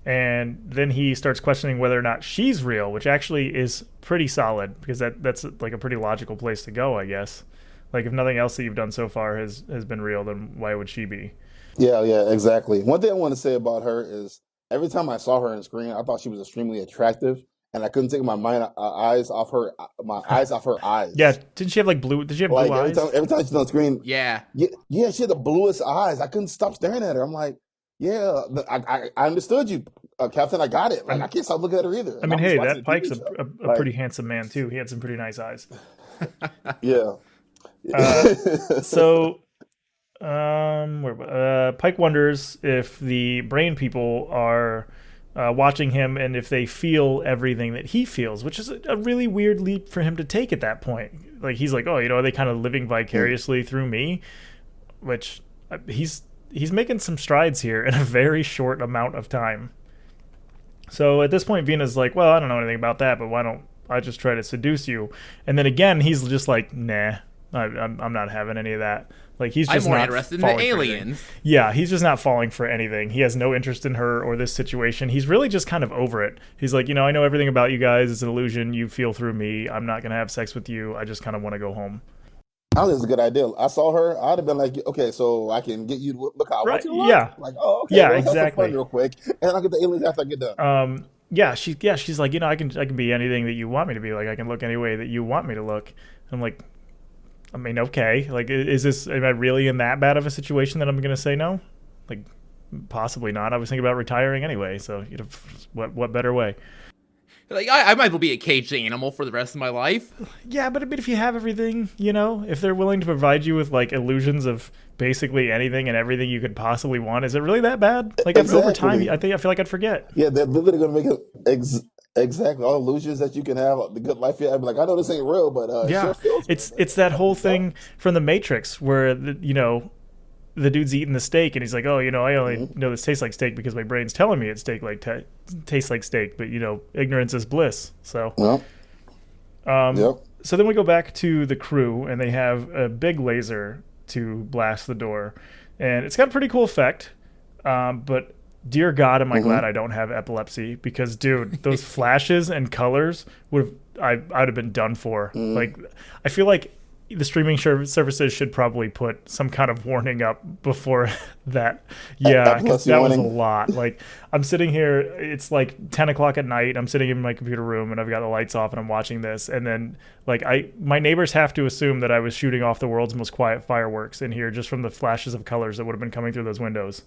And then he starts questioning whether or not she's real, which actually is pretty solid because that's like a pretty logical place to go, I guess. Like, if nothing else that you've done so far has been real, then why would she be? yeah, exactly. One thing I want to say about her is every time I saw her on screen, I thought she was extremely attractive, and I couldn't take my eyes off her Yeah, eyes. didn't she have like blue? Did she have blue Like eyes? every time she's on screen, Yeah. yeah, she had the bluest eyes. I couldn't stop staring at her. I'm like, yeah, I understood you, Captain. I got it. Like I I'm, can't stop looking at her either. I And mean, I'm just hey, watching that a Pike's TV show. a pretty Like, handsome man too. He had some pretty nice eyes. yeah. Uh, so Pike wonders if the brain people are watching him and if they feel everything that he feels, which is a really weird leap for him to take at that point. Like, he's like, oh, are they kind of living Mm. vicariously through me? Which he's making some strides here in a very short amount of time. So at this point, Vina's like, well, I don't know anything about that, but why don't I just try to seduce you? And then again, he's just like, nah, I'm not having any of that. Like, he's I'm just more not interested in the falling for anything. aliens. Yeah, he's just not falling for anything. He has no interest in her or this situation. He's really just kind of over it. He's like, I know everything about you guys. It's an illusion. You feel through me. I'm not going to have sex with you. I just kind of want to go home. I think it's a good idea. I saw her. I'd have been like, okay, so I can get you to look how I want Right. you to look. Yeah. Like, oh, okay, Yeah, well, let's have some fun exactly. real quick, and I'll get the aliens after I get done. Yeah, she's like, I can be anything that you want me to be. Like, I can look any way that you want me to look. I'm like, I mean, okay. Like, am I really in that bad of a situation that I'm going to say no? Like, possibly not. I was thinking about retiring anyway. So, what better way? Like, I might as well be a caged animal for the rest of my life. Yeah, but if you have everything, if they're willing to provide you with like illusions of basically anything and everything you could possibly want, is it really that bad? Like, over time, Exactly. I feel like I'd forget. Yeah, they're literally going to make it. Exactly. All illusions that you can have, the good life you have. Like, I know this ain't real, but it Yeah, sure feels real. it's that whole It thing does. from the Matrix where the dude's eating the steak and he's like, oh, I only Hmm. know this tastes like steak because my brain's telling me tastes like steak, but ignorance is bliss. So Well, um, yep. so then we go back to the crew and they have a big laser to blast the door, and it's got a pretty cool effect. But dear God, am I glad Hmm. I don't have epilepsy because, dude, those flashes and colors I'd have been done for. Hmm. Like, I feel like the streaming services should probably put some kind of warning up before that. Yeah, because Epilepsy that was a warning. lot. Like, I'm sitting here, it's like 10 o'clock at night. I'm sitting in my computer room and I've got the lights off and I'm watching this. And then, like, my neighbors have to assume that I was shooting off the world's most quiet fireworks in here just from the flashes of colors that would have been coming through those windows.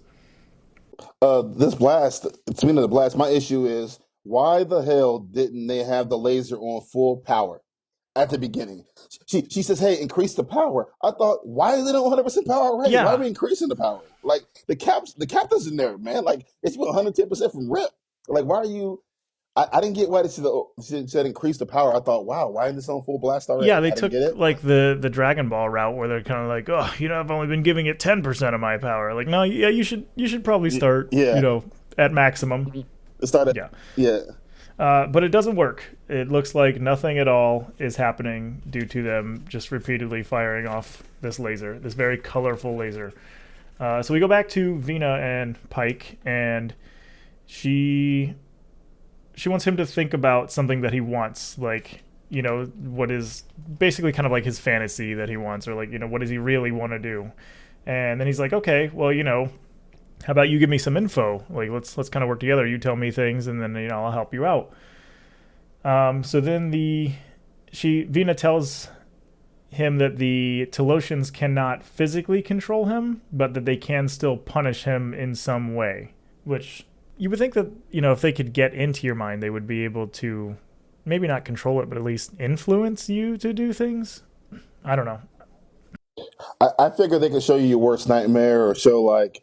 This blast, speaking of the blast, my issue is why the hell didn't they have the laser on full power at the beginning? She says, "Hey, increase the power." I thought, why is it on 100% power already? Why are Yeah, we increasing the power? Like the captain's in there, man. Like it's 110% from rip. Like why are you? I didn't get why she said increase the power. I thought, wow, why isn't this on full blast yeah, already? they I didn't took get it. like the Dragon Ball route where they're kind of like, oh, I've only been giving it 10% of my power. Like, no, yeah, you should probably start, Yeah, at maximum. it started. Yeah, Yeah, but it doesn't work. It looks like nothing at all is happening due to them just repeatedly firing off this laser, this very colorful laser. So we go back to Vina and Pike, and she she wants him to think about something that he wants, like what is basically kind of like his fantasy that he wants, or like what does he really want to do. And then he's like, okay, well, how about you give me some info, like let's kind of work together, you tell me things and then I'll help you out. So then Vina tells him that the Telosians cannot physically control him, but that they can still punish him in some way, which you would think that if they could get into your mind, they would be able to maybe not control it, but at least influence you to do things. I don't know. I figure they could show you your worst nightmare or show like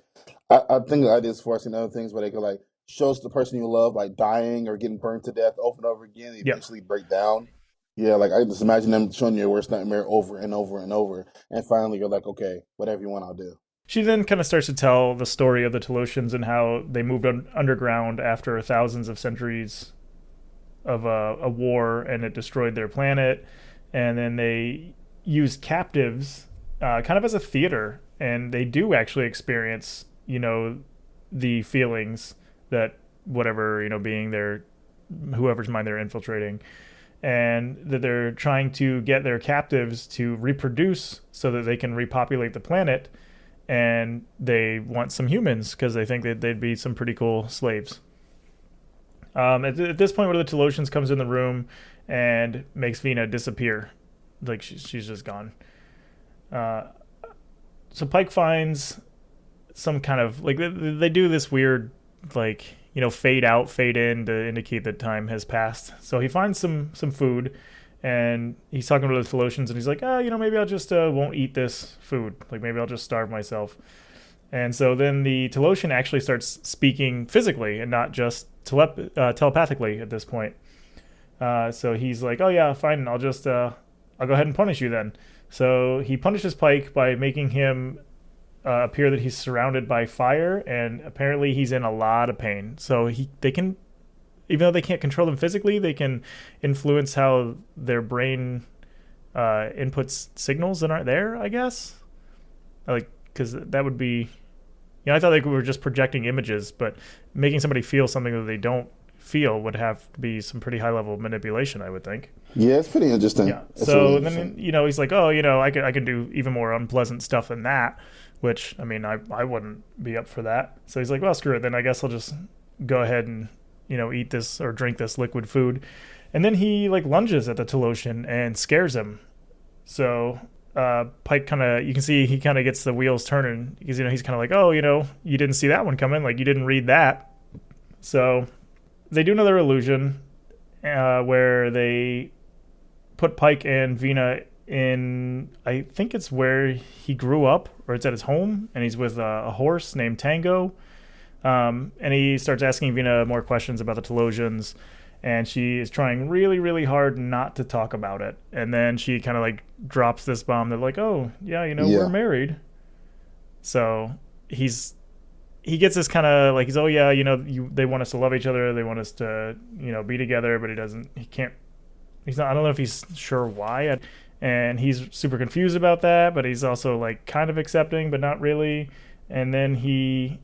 I think the idea is for us and other things where they could like shows the person you love like dying or getting burned to death over and over again, and Yep. eventually break down. Yeah, like I just imagine them showing you your worst nightmare over and over and over, and finally you're like, okay, whatever you want, I'll do. She then kind of starts to tell the story of the Telosians and how they moved underground after thousands of centuries of a war, and it destroyed their planet. And then they used captives kind of as a theater, and they do actually experience, the feelings that whatever, being their whoever's mind they're infiltrating, and that they're trying to get their captives to reproduce so that they can repopulate the planet, and they want some humans because they think that they'd be some pretty cool slaves. At this point, one of the Telosians comes in the room and makes Vina disappear, like she's just gone. Uh, so Pike finds some kind of like they do this weird like fade out, fade in to indicate that time has passed. So he finds some food, and he's talking to the Telosians, and he's like, maybe I'll just won't eat this food. Like maybe I'll just starve myself. And so then the Telosian actually starts speaking physically and not just telepathically at this point. So he's like, oh yeah, fine, I'll go ahead and punish you then. So he punishes Pike by making him appear that he's surrounded by fire, and apparently he's in a lot of pain. So they can, even though they can't control him physically, they can influence how their brain inputs signals that aren't there, I guess. Like, because that would be, I thought they were just projecting images, but making somebody feel something that they don't feel would have to be some pretty high level manipulation, I would think. Yeah, it's pretty interesting. Yeah. It's really So interesting. then he's like, oh, I could do even more unpleasant stuff than that, which I mean, I wouldn't be up for that. So he's like, well, screw it. Then I guess I'll just go ahead and eat this or drink this liquid food, and then he like lunges at the Telosian and scares him. So Pike kind of, you can see he kind of gets the wheels turning because he's kind of like, oh, you didn't see that one coming, like you didn't read that. So they do another illusion where they put Pike and Vina in, I think it's where he grew up, or it's at his home, and he's with a horse named Tango. And he starts asking Vina more questions about the Telosians, and she is trying really, really hard not to talk about it. And then she kind of like drops this bomb that like, oh yeah, we're Yeah. married. So he gets this kind of like, he's, oh yeah, they want us to love each other, they want us to be together, but he can't, he's not, I don't know if he's sure why. And he's super confused about that, but he's also like kind of accepting but not really. And then he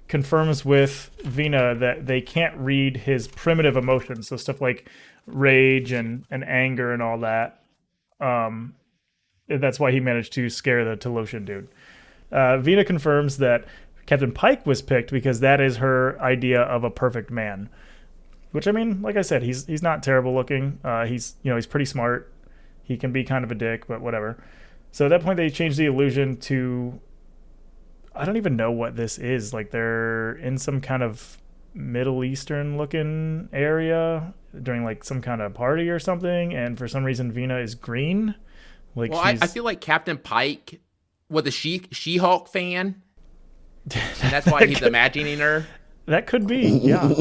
confirms with Vina that they can't read his primitive emotions, so stuff like rage and anger and all that. um that's why he managed to scare the Teloshan dude. Vina confirms that Captain Pike was picked because that is her idea of a perfect man. Which, I mean, like I said, he's not terrible looking. He's pretty smart. He can be kind of a dick, but whatever. So at that point, they changed the illusion to, I don't even know what this is. Like they're in some kind of Middle Eastern looking area during like some kind of party or something, and for some reason Vina is green. Like Well, I feel like Captain Pike was a She-Hulk fan, and that's why he's imagining her. That could be, yeah.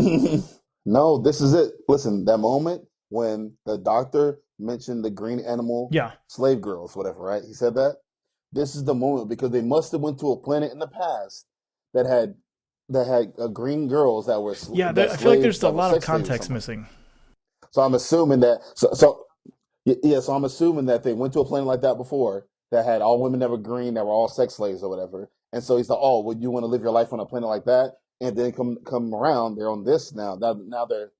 No, this is it. Listen, that moment when the doctor mentioned the green animal Yeah. slave girls, whatever, right? He said that. This is the moment because they must have went to a planet in the past that had green girls that were Yeah, that I feel like there's slaves a that were lot of sex slaves or context something. missing. So I'm assuming that so I'm assuming that they went to a planet like that before that had all women that were green that were all sex slaves or whatever. And so he's like, oh, would you want to live your life on a planet like that? And then come around, they're on this now. Now they're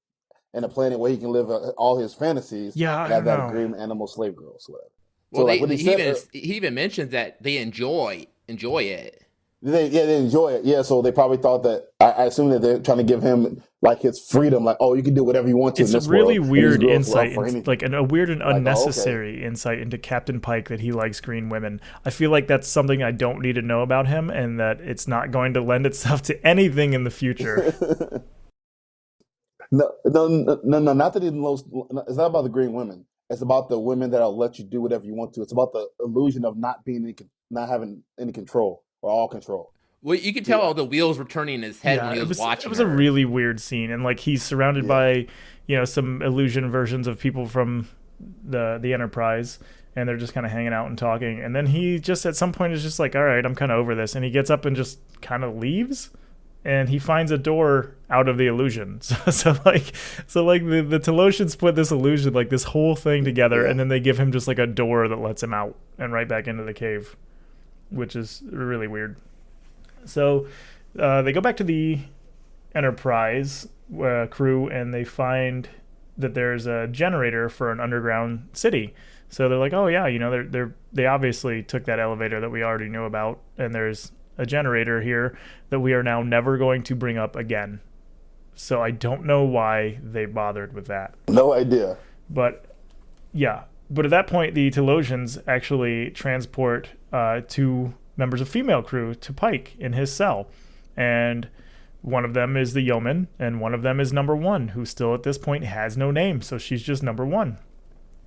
in a planet where he can live all his fantasies Yeah, I and have don't that know. green animal slave girls. Whatever. So Well, like what he even mentions that they enjoy it. they enjoy it. Yeah, so they probably thought that I assume that they're trying to give him like his freedom, like, oh, you can do whatever you want to in It's a this really world, and these weird girls will insight, up for anything. like a weird and Like, oh, okay. unnecessary insight into Captain Pike that he likes green women. I feel like that's something I don't need to know about him, and that it's not going to lend itself to anything in the future. No, not that it's not about the green women. It's about the women that'll let you do whatever you want to. It's about the illusion of not having any control or all control. Well, you could tell Yeah, all the wheels were turning in his head Yeah, when he was it watching was a her. really weird scene, and like he's surrounded yeah. by some illusion versions of people from the Enterprise, and they're just kind of hanging out and talking. And then he just at some point is just like, all right, I'm kind of over this, and he gets up and just kind of leaves. And he finds a door out of the illusion. So like the Telosians put this illusion, like this whole thing together, Yeah. and then they give him just like a door that lets him out and right back into the cave, which is really weird. So they go back to the Enterprise crew, and they find that there's a generator for an underground city. So they're like, oh yeah, they obviously took that elevator that we already knew about, and there's a generator here that we are now never going to bring up again. So I don't know why they bothered with that. No idea. But yeah. But at that point, the Telosians actually transport two members of female crew to Pike in his cell. And one of them is the yeoman, and one of them is number one, who still at this point has no name. So she's just number one.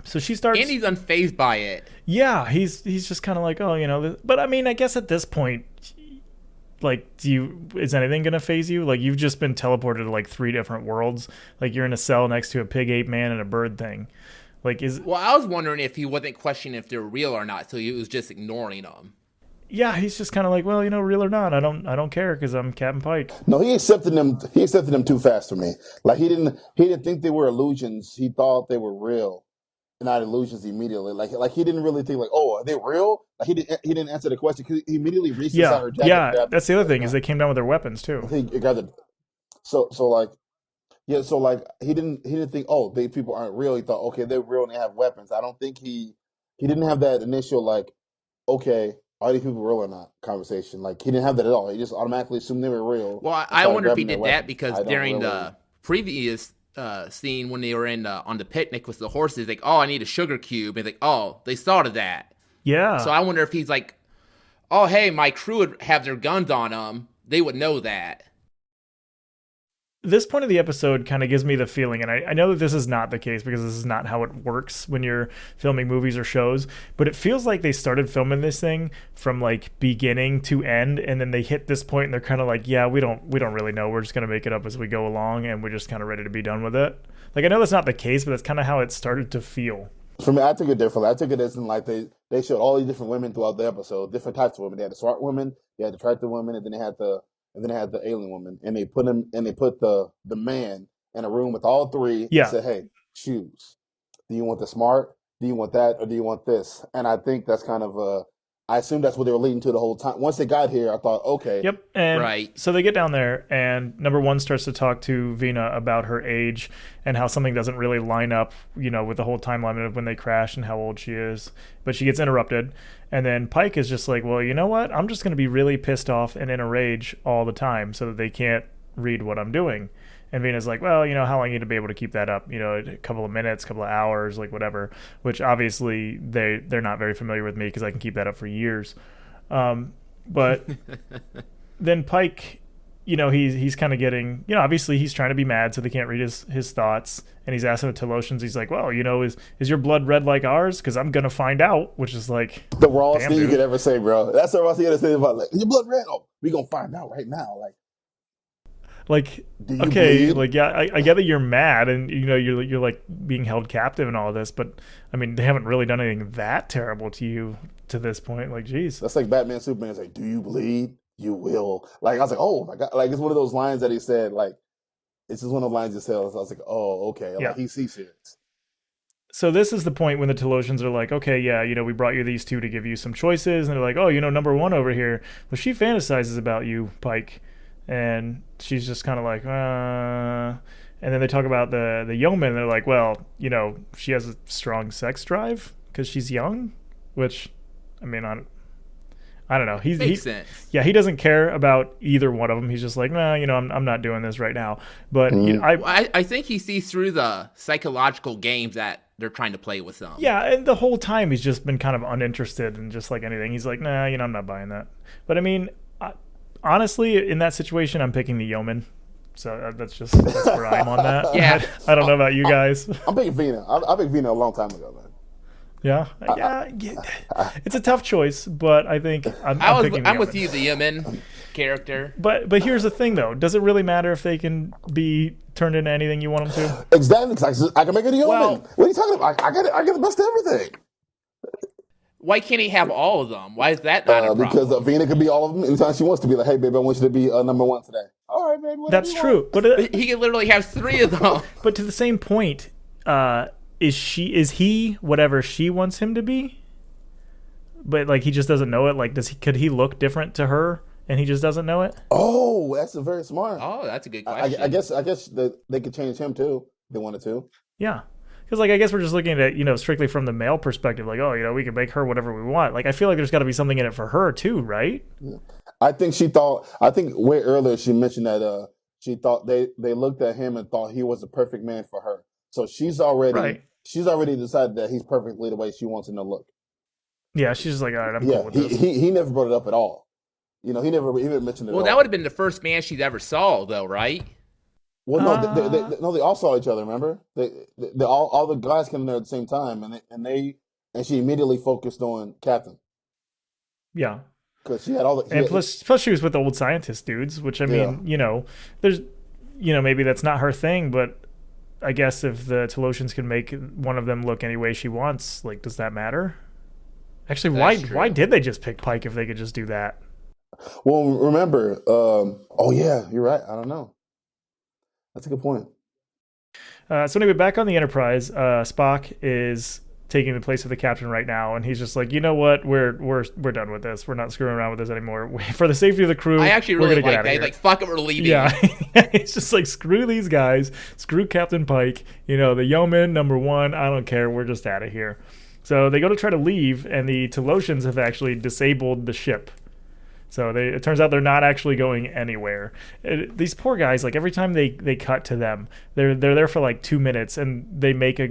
So she starts. And he's unfazed by it. Yeah, he's just kind of like, oh, but I mean, I guess at this point, like, is anything gonna phase you? Like, you've just been teleported to like 3 different worlds. Like, you're in a cell next to a pig ape man and a bird thing. Like, Well, I was wondering if he wasn't questioning if they're real or not, so he was just ignoring them. yeah, he's just kind of like, well, real or not, I don't care because I'm Captain Pike. No, he accepted them. He accepted them too fast for me. Like he didn't think they were illusions. He thought they were real, not illusions immediately. Like he didn't really think like, oh, are they real? Like he didn't answer the question because he immediately reached inside Yeah, her jacket and yeah. grabbed That's the other the thing is gun. they came down with their weapons too. He grabbed it. So like yeah, so like he didn't think, oh, they people aren't real. He thought, okay, they're real and they have weapons. I don't think he didn't have that initial like, okay, are these people real or not conversation. Like he didn't have that at all. He just automatically assumed they were real Well, and I started wonder if he grabbing their did that weapons. because I don't during really. the previous scene when they were on the picnic with the horses, like, oh, I need a sugar cube, and like, oh, they thought of that. So Yeah, I wonder if he's like, oh, hey, my crew would have their guns on them. They would know that. this point of the episode kind of gives me the feeling, and I know that this is not the case because this is not how it works when you're filming movies or shows, but it feels like they started filming this thing from like beginning to end, and then they hit this point and they're kind of like, yeah, we don't really know. We're just gonna make it up as we go along, and we're just kind of ready to be done with it. Like I know that's not the case, but that's kind of how it started to feel. For me, I took it differently. I took it as in like they showed all these different women throughout the episode, different types of women. They had the smart women, they had the attractive women, and then they had the alien woman. And they put the man in a room with all three and Yeah. said, "Hey, choose. Do you want the smart? Do you want that, or do you want this?" And I think that's kind of I assume that's what they were leading to the whole time. Once they got here, I thought, okay, Yep. And Right. so they get down there, and number one starts to talk to Vina about her age and how something doesn't really line up, with the whole timeline of when they crash and how old she is. But she gets interrupted. And then Pike is just like, well, you know what? I'm just going to be really pissed off and in a rage all the time so that they can't read what I'm doing. And Vina's like, well, how long you need to be able to keep that up? A couple of minutes, couple of hours, like whatever. Which obviously they're not very familiar with me because I can keep that up for years. But then Pike, he's kind of getting, obviously he's trying to be mad, so they can't read his thoughts. And he's asking the Telosians, he's like, well, is your blood red like ours? Because I'm gonna find out. Which is like the rawest damn, thing you dude. could ever say, bro. That's the rawest thing you could say about like your blood red. Oh, we gonna find out right now. Like, Do you okay, bleed? like, yeah, I get that you're mad and you're like being held captive and all this, but I mean they haven't really done anything that terrible to you to this point. Like, geez. That's like Batman, Superman. It's like, do you bleed? You will. Like I was like, oh my god. Like it's one of those lines that he said. Like it's just one of the lines he said. I was like, oh okay. Yeah. Like he's serious. So this is the point when the Telosians are like, okay, yeah, we brought you these two to give you some choices, and they're like, oh, number one over here, well, she fantasizes about you, Pike, and she's just kind of like, and then they talk about the yeoman, and they're like, well, she has a strong sex drive because she's young, which, I mean, I don't know. Makes sense. Yeah, he doesn't care about either one of them. He's just like, nah, I'm not doing this right now. But I think he sees through the psychological games that they're trying to play with them. Yeah, and the whole time he's just been kind of uninterested in just like anything. He's like, nah, I'm not buying that. But I mean, honestly, in that situation, I'm picking the yeoman. So that's where I'm on that. Yeah. I don't know about you guys. I'm picking Vina. I picked Vina a long time ago, man. Yeah. It's a tough choice, but I think I'm picking the I'm with yeoman. you, the Yemen character. But here's the thing, though. Does it really matter if they can be turned into anything you want them to? Exactly. 'Cause I can make it a yeoman. Well- What are you talking about? I get the best of everything. Why can't he have all of them? Why is that not a problem? Because Vina could be all of them anytime she wants to be like, hey, baby, I want you to be number one today. All right, baby. That's true. But He can literally have 3 of them. But to the same point, is he whatever she wants him to be? But like he just doesn't know it. Like could he look different to her and he just doesn't know it? Oh, that's a very smart. Oh, that's a good question. I guess they could change him too. If they wanted to. Yeah. Because like I guess we're just looking at it, strictly from the male perspective. Like, oh, we can make her whatever we want. Like I feel like there's got to be something in it for her too, right? I think way earlier she mentioned that she thought they looked at him and thought he was the perfect man for her. So she's already decided that he's perfectly the way she wants him to look. Yeah, she's just like, all right, I'm cool with this. He never brought it up at all. He never mentioned it. Well, that would have been the first man she's ever saw, though, right? Well, no, they all saw each other. Remember, they all the guys came in there at the same time, and she immediately focused on Captain Yeah. because she had all the. And plus she was with the old scientist dudes, which I mean, there's, maybe that's not her thing, but I guess if the Telosians can make one of them look any way she wants, like, does that matter? Actually, why did they just pick Pike if they could just do that? Well, remember, oh yeah, you're right. I don't know. That's a good point. So anyway, back on the Enterprise, Spock is taking the place of the captain right now, and he's just like, you know what, we're done with this. We're not screwing around with this anymore. For the safety of the crew, I actually we're really gonna like get out that. of Like, fuck it, we're leaving. Yeah, it's just like, screw these guys, screw Captain Pike. The yeoman number one. I don't care. We're just out of here. So they go to try to leave, and the Telosians have actually disabled the ship. So it turns out they're not actually going anywhere. These poor guys, like every time they cut to them, they're there for like 2 minutes, and they make a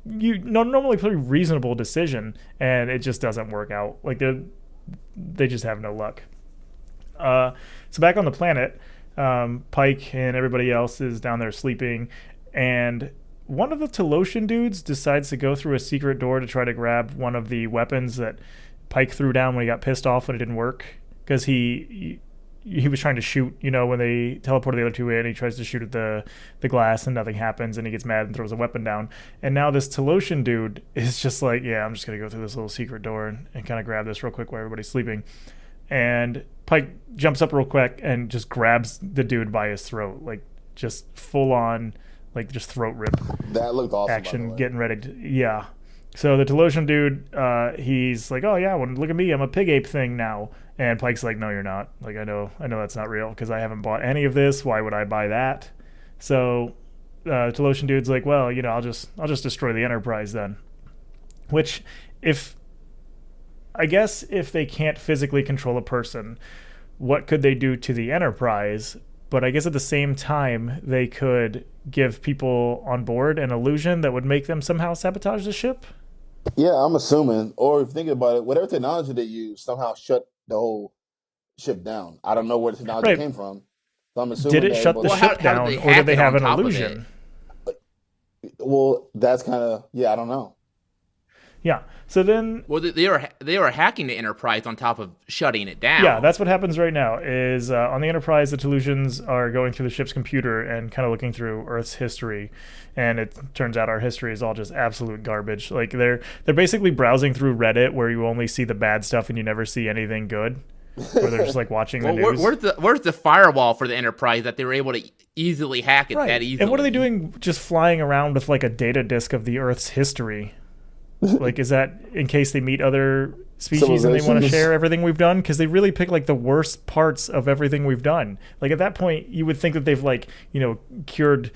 normally pretty reasonable decision, and it just doesn't work out. Like they just have no luck. So back on the planet, Pike and everybody else is down there sleeping, and one of the Teloshan dudes decides to go through a secret door to try to grab one of the weapons that Pike threw down when he got pissed off when it didn't work, because he was trying to shoot, when they teleported the other two in, he tries to shoot at the glass and nothing happens, and he gets mad and throws a weapon down. And now this Teloshan dude is just like, yeah, I'm just going to go through this little secret door and kind of grab this real quick while everybody's sleeping. And Pike jumps up real quick and just grabs the dude by his throat, like just full on, like just throat rip. That looked awesome. Action, getting ready to, yeah. So the Teloshan dude, he's like, oh yeah, well, look at me, I'm a pig ape thing now. And Pike's like, no, you're not. Like, I know that's not real because I haven't bought any of this. Why would I buy that? So Teloshan dude's like, well, I'll just destroy the Enterprise then. Which, if they can't physically control a person, what could they do to the Enterprise? But I guess at the same time, they could give people on board an illusion that would make them somehow sabotage the ship. Yeah, I'm assuming. Or if you think about it, whatever technology they use somehow shut the whole ship down. I don't know where the technology came from. So I'm assuming did it shut the ship down, or did they have an illusion? Well, that's kind of, I don't know. Yeah. So then, well, they were hacking the Enterprise on top of shutting it down. Yeah, that's what happens right now. Is on the Enterprise, the Telosians are going through the ship's computer and kind of looking through Earth's history, and it turns out our history is all just absolute garbage. Like they're basically browsing through Reddit, where you only see the bad stuff and you never see anything good. Or they're just like watching the news. Where's the firewall for the Enterprise that they were able to easily hack it that easily? And what are they doing? Just flying around with like a data disk of the Earth's history. Like, is that in case they meet other species and they want to share everything we've done? Because they really pick like the worst parts of everything we've done. Like at that point, you would think that they've like cured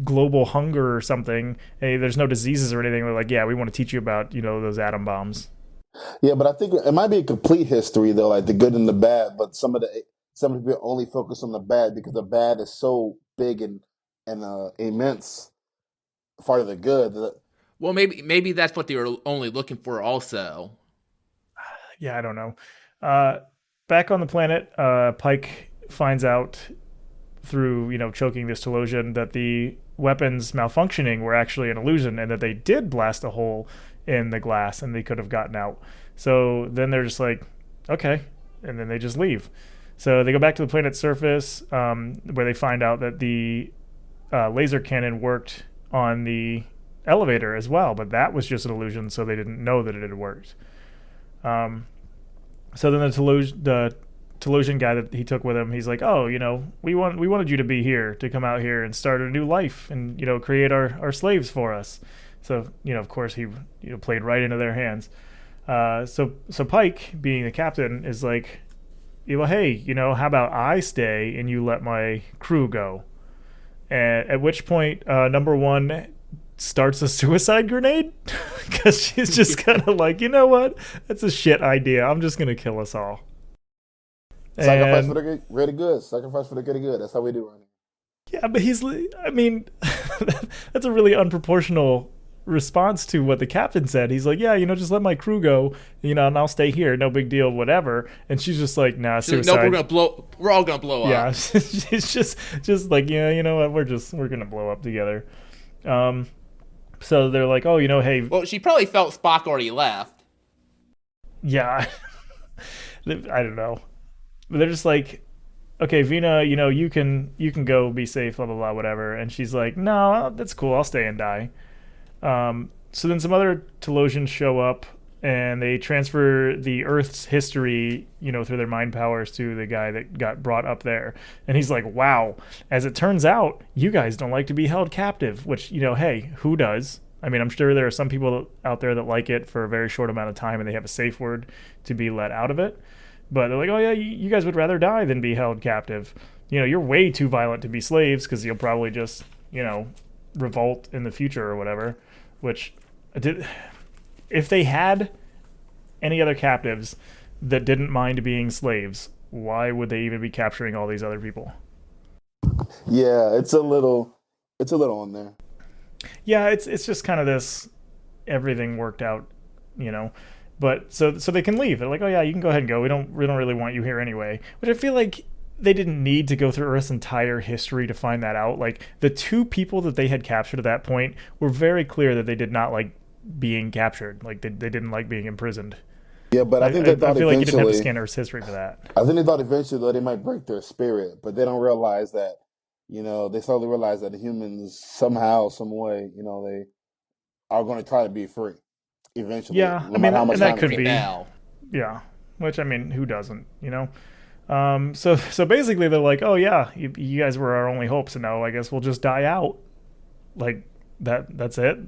global hunger or something. Hey, there's no diseases or anything. They're like, yeah, we want to teach you about those atom bombs. Yeah, but I think it might be a complete history though, like the good and the bad. But some people only focus on the bad because the bad is so big and immense part of the good. Well, maybe that's what they were only looking for also. Yeah, I don't know. Back on the planet, Pike finds out through, choking this Telosian that the weapons malfunctioning were actually an illusion and that they did blast a hole in the glass and they could have gotten out. So then they're just like, okay. And then they just leave. So they go back to the planet's surface where they find out that the laser cannon worked on the elevator as well, but that was just an illusion, so they didn't know that it had worked. So then the Telosian guy that he took with him, he's like, oh, we wanted you to be here, to come out here and start a new life and create our slaves for us. So of course he played right into their hands. So Pike, being the captain, is like, well, hey, how about I stay and you let my crew go? And at which point, number one starts a suicide grenade because she's just kind of like, you know what? That's a shit idea. I'm just gonna kill us all. Sacrifice for the greater good. Sacrifice for the greater good. That's how we do it. Yeah, but that's a really unproportional response to what the captain said. He's like, yeah, just let my crew go, and I'll stay here. No big deal, whatever. And she's just like, nah, suicide. Like, no, we're all gonna blow up. Yeah, she's just like, yeah, you know what? We're gonna blow up together. So they're like, oh, hey. Well, she probably felt Spock already left. Yeah. I don't know. But they're just like, okay, Vina, you can go be safe, blah, blah, blah, whatever. And she's like, no, that's cool. I'll stay and die. So then some other Telosians show up and they transfer the Earth's history, through their mind powers to the guy that got brought up there. And he's like, wow, as it turns out, you guys don't like to be held captive, which, hey, who does? I mean, I'm sure there are some people out there that like it for a very short amount of time and they have a safe word to be let out of it. But they're like, oh yeah, you guys would rather die than be held captive. You're way too violent to be slaves because you'll probably just, revolt in the future or whatever. Which, if they had any other captives that didn't mind being slaves, why would they even be capturing all these other people? Yeah, it's a little on there. Yeah, it's just kind of this, everything worked out, But so they can leave. They're like, oh yeah, you can go ahead and go. We don't really want you here anyway. Which I feel like they didn't need to go through Earth's entire history to find that out. Like the two people that they had captured at that point were very clear that they did not like being captured. Like they didn't like being imprisoned. Yeah, but I think they I thought feel like you didn't have to eventually, scan Earth's history for that. I think they thought eventually that they might break their spirit, but they don't realize that, they slowly realize that the humans somehow, some way, they are going to try to be free eventually, Yeah, no I matter mean, how much and that time it could takes. be. Rebel. Yeah, which I mean, who doesn't? So basically, they're like, oh yeah, you guys were our only hope, so now I guess we'll just die out. Like that's it.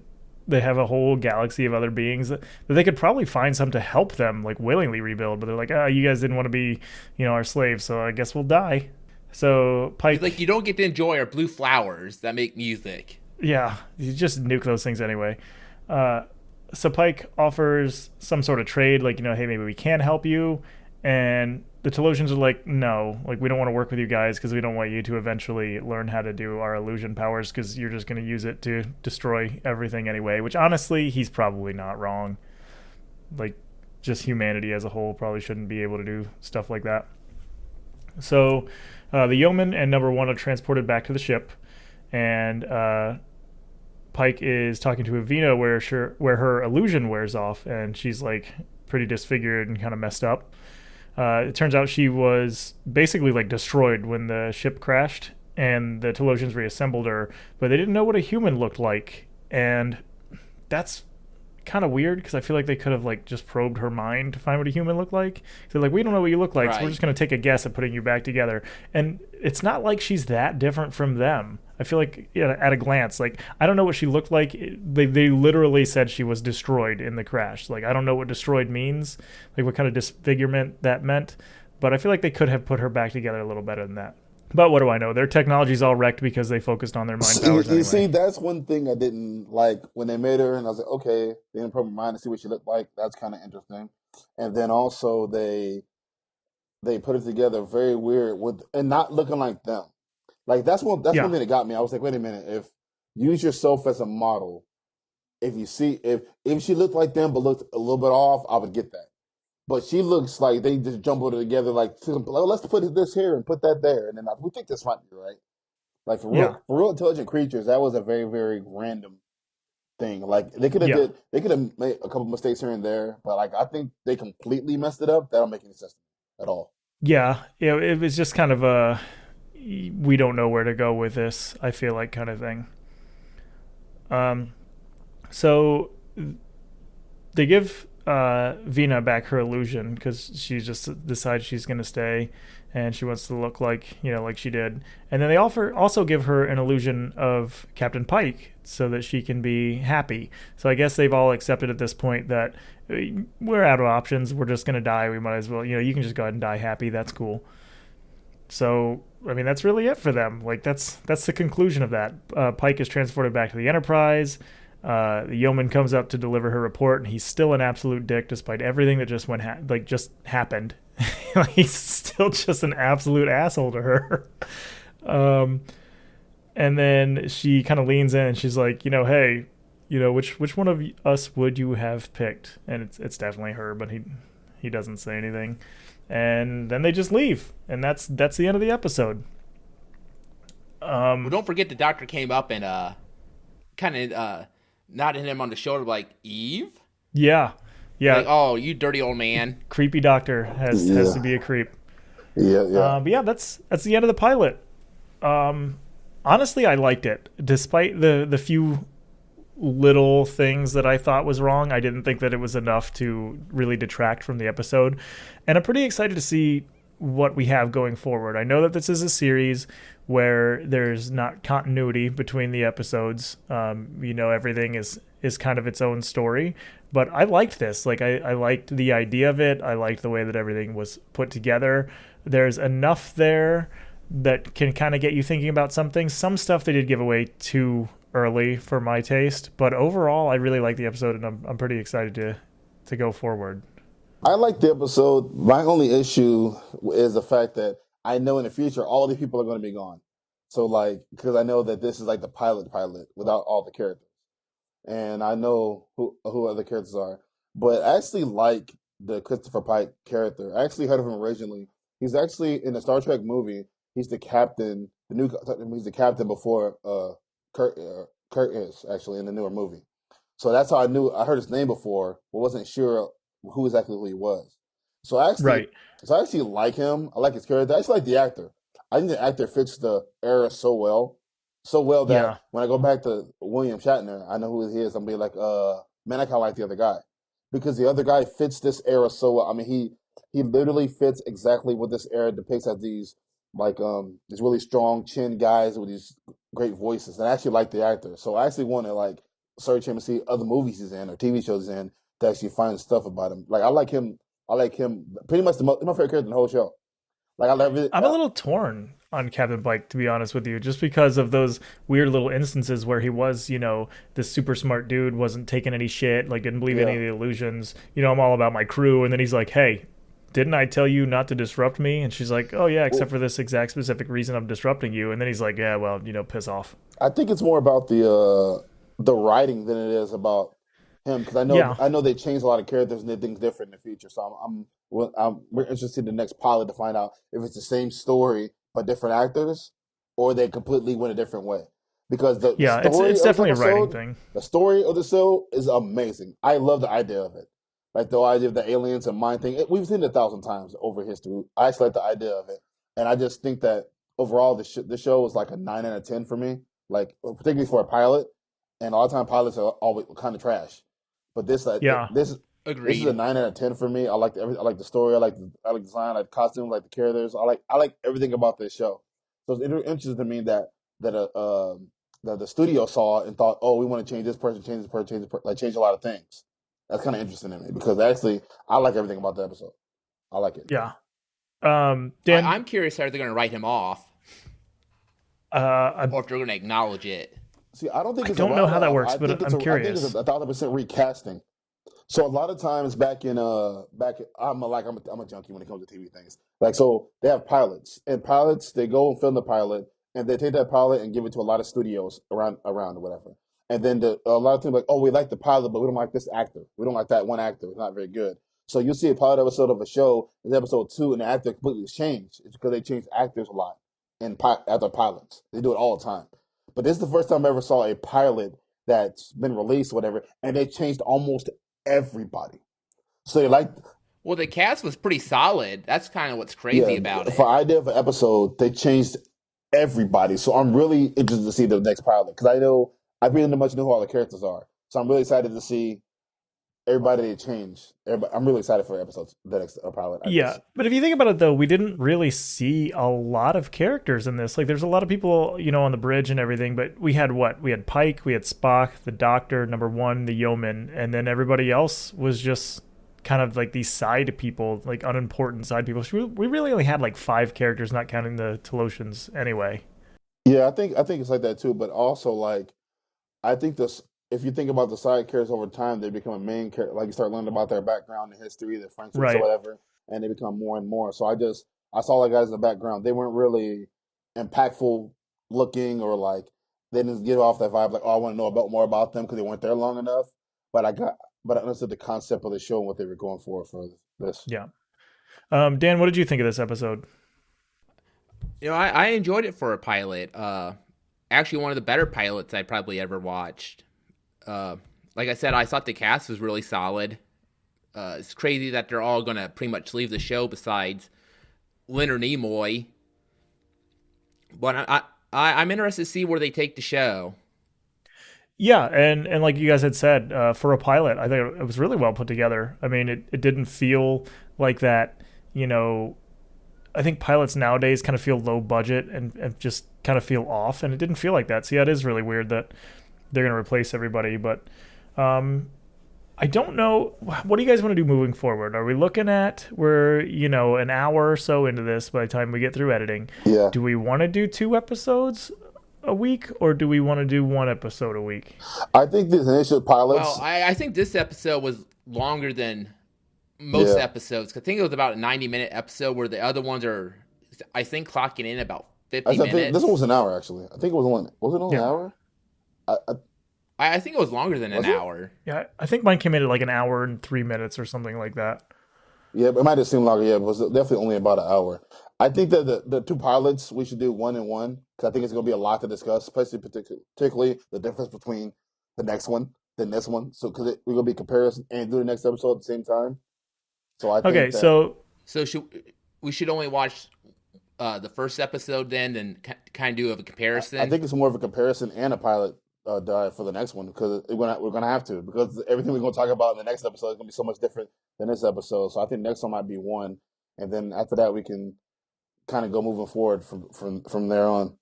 They have a whole galaxy of other beings that they could probably find some to help them, like willingly rebuild. But they're like, ah, you guys didn't want to be, our slaves, so I guess we'll die. So He's like, Pike, you don't get to enjoy our blue flowers that make music. yeah, you just nuke those things anyway. Uh, so Pike offers some sort of trade, like, hey, maybe we can help you. And the Telosians are like, no, like, we don't want to work with you guys because we don't want you to eventually learn how to do our illusion powers because you're just going to use it to destroy everything anyway, which honestly, he's probably not wrong. Like, just humanity as a whole probably shouldn't be able to do stuff like that. So the yeoman and number one are transported back to the ship, and Pike is talking to Avina where her illusion wears off, and she's like pretty disfigured and kind of messed up. It turns out she was basically like destroyed when the ship crashed, and the Telosians reassembled her, but they didn't know what a human looked like, and that's kind of weird because I feel like they could have like just probed her mind to find what a human looked like. So like, we don't know what you look like, so we're Right. just gonna take a guess at putting you back together. And it's not like she's that different from them. I feel like at a glance, like I don't know what she looked like. They literally said she was destroyed in the crash. Like I don't know what destroyed means, like what kind of disfigurement that meant. But I feel like they could have put her back together a little better than that. But what do I know? Their technology's all wrecked because they focused on their mind powers You anyway. see, that's one thing I didn't like when they made her, and I was like, okay, they didn't put my mind to see what she looked like. That's kind of interesting. And then also they put it together very weird with and not looking like them. Like that's one Yeah, thing that got me. I was like, wait a minute, if use yourself as a model, if she looked like them but looked a little bit off, I would get that. But she looks like they just jumbled it together, like let's put this here and put that there, and then we think this might be right. Like yeah, for real intelligent creatures, that was a very very random thing. Like yeah. they could have made a couple mistakes here and there, but like I think they completely messed it up. That don't make any sense at all. Yeah, it was just kind of a we don't know where to go with this. I feel like kind of thing. Um, so they give Vina back her illusion because she just decides she's going to stay, and she wants to look like like she did. And then they also give her an illusion of Captain Pike so that she can be happy. So I guess they've all accepted at this point that we're out of options. We're just going to die. We might as well, you can just go ahead and die happy. That's cool. So I mean, that's really it for them. Like that's the conclusion of that. Pike is transported back to the Enterprise. The yeoman comes up to deliver her report, and he's still an absolute dick despite everything that just happened. He's still just an absolute asshole to her. Um, and then she kind of leans in, and she's like, hey, which one of us would you have picked? And it's definitely her, but he doesn't say anything. And then they just leave, and that's the end of the episode. Well, don't forget the doctor came up and kind of nodded him on the shoulder like, Eve? Yeah, Like, yeah. oh, you dirty old man. Creepy doctor has to Yeah, be a creep. yeah. But yeah, that's the end of the pilot. Honestly, I liked it, despite the few little things that I thought was wrong. I didn't think that it was enough to really detract from the episode, and I'm pretty excited to see what we have going forward. I know that this is a series where there's not continuity between the episodes. Everything is kind of its own story, but I liked this. Like I liked the idea of it. I liked the way that everything was put together. There's enough there that can kind of get you thinking about something. Some stuff they did give away too early for my taste, but overall I really like the episode, and I'm pretty excited to go forward. I like the episode. My only issue is the fact that I know in the future all these people are going to be gone. So like, because I know that this is like the pilot without all the characters, and I know who other characters are. But I actually like the Christopher Pike character. I actually heard of him originally. He's actually in the Star Trek movie. He's the captain. He's the captain before Kurt is actually in the newer movie. So that's how I knew. I heard his name before, but wasn't sure who he was. So I actually, Right. so I actually like him. I like his character. I actually like the actor. I think the actor fits the era so well that Yeah. when I go back to William Shatner, I know who he is. I'm be like, man, I kind of like the other guy because the other guy fits this era so well. I mean, he literally fits exactly what this era depicts as these really strong chin guys with these great voices. And I actually like the actor, so I actually want to like search him and see other movies he's in or TV shows he's in to actually find stuff about him. Like I like him. I like him pretty much my favorite character in the whole show. Like I love it. I'm a little torn on Captain Pike, to be honest with you, just because of those weird little instances where he was, this super smart dude, wasn't taking any shit, like didn't believe any Yeah. of the illusions. I'm all about my crew. And then he's like, hey, didn't I tell you not to disrupt me? And she's like, oh, yeah, except Well, for this exact specific reason I'm disrupting you. And then he's like, yeah, well, piss off. I think it's more about the writing than it is about him because Yeah. I know they changed a lot of characters and did things different in the future. So we're interested in the next pilot to find out if it's the same story but different actors or they completely went a different way. Because Yeah, it's definitely a writing thing. the story of the show is amazing. I love the idea of it, like the idea of the aliens and mind thing. We've seen it 1,000 times over history. I actually like the idea of it, and I just think that overall the show is like a 9 out of 10 for me, like particularly for a pilot. And a lot of time pilots are always kind of trash, but Yeah. this is a Agreed. 9 out of 10 for me. I like the story. I like the design. I like the costumes. I like the characters. I like everything about this show. So it's interesting to me that the studio saw and thought, oh, we want to change this person, like change a lot of things. That's kind of interesting to me because actually I like everything about the episode. I like it. Yeah. Dan, I'm curious how they're going to write him off, I, or if they're going to acknowledge it. See, I don't think I it's a don't know write how that off. works, but I'm I think it's curious. 1,000% recasting. So a lot of times I'm a junkie when it comes to TV things. Like so they have pilots and pilots they go and film the pilot and they take that pilot and give it to a lot of studios around or whatever. And then a lot of times like, oh, we like the pilot, but we don't like this actor. We don't like that one actor. It's not very good. So you see a pilot episode of a show, it's episode 2, and the actor completely changed. It's because they change actors a lot after pilots. They do it all the time. But this is the first time I ever saw a pilot that's been released, whatever, and they changed almost everybody. So they like, Well, the cast was pretty solid. That's kind of what's yeah, crazy about for it. idea of an episode, they changed everybody. So I'm really interested to see the next pilot because I pretty much know who all the characters are. So I'm really excited to see everybody they change. I'm really excited for episodes, the next pilot. I Yeah, guess. but if you think about it, though, we didn't really see a lot of characters in this. Like, there's a lot of people, on the bridge and everything, but we had what? We had Pike, we had Spock, the Doctor, number one, the Yeoman, and then everybody else was just kind of like these side people, like unimportant side people. So we really only had like 5 characters, not counting the Telosians anyway. Yeah, I think it's like that too. But also like I think this, if you think about the side characters over time, they become a main character. Like you start learning about their background and history, their friendships or Right. whatever, and they become more and more. So I saw the guys in the background. They weren't really impactful looking or like they didn't give off that vibe like, oh, I want to know about more about them because they weren't there long enough. But I understood the concept of the show and what they were going for this. Yeah. Dan, what did you think of this episode? I enjoyed it for a pilot. Actually, one of the better pilots I probably ever watched. Uh, like I said, I thought the cast was really solid. It's crazy that they're all gonna pretty much leave the show besides Leonard Nimoy. But I'm interested to see where they take the show. Yeah, and like you guys had said, for a pilot, I think it was really well put together. I mean, it didn't feel like that, you know, I think pilots nowadays kind of feel low budget and just kind of feel off, and it didn't feel like that. So yeah, it is really weird that they're going to replace everybody. But um, I don't know. What do you guys want to do moving forward? Are we looking at we're an hour or so into this by the time we get through editing? Yeah, Do we want to do 2 episodes a week, or do we want to do 1 episode a week? I think these initial Well, pilots. I think this episode was longer than most Yeah, episodes. I think it was about a 90-minute episode, where the other ones are, I think, clocking in about I 50 think this one was minutes. an hour actually. I think it was it only an Yeah, hour? I I think it was longer than an was it? hour. yeah. I think mine came in at like an hour and 3 minutes or something like that. Yeah, it might have seemed longer. Yeah, but it was definitely only about an hour. I think that the two pilots we should do one and one because I think it's going to be a lot to discuss, especially particularly the difference between the next one than this one. So because we're going to be comparison and do the next episode at the same time. So I Okay, think that so So we should only watch the first episode then kind of do a I comparison. think it's more of a comparison and a pilot dive for the next one because we're gonna have to because everything we're gonna talk about in the next episode is gonna be so much different than this episode. So I think next one might be one, and then after that we can kind of go moving forward from there on.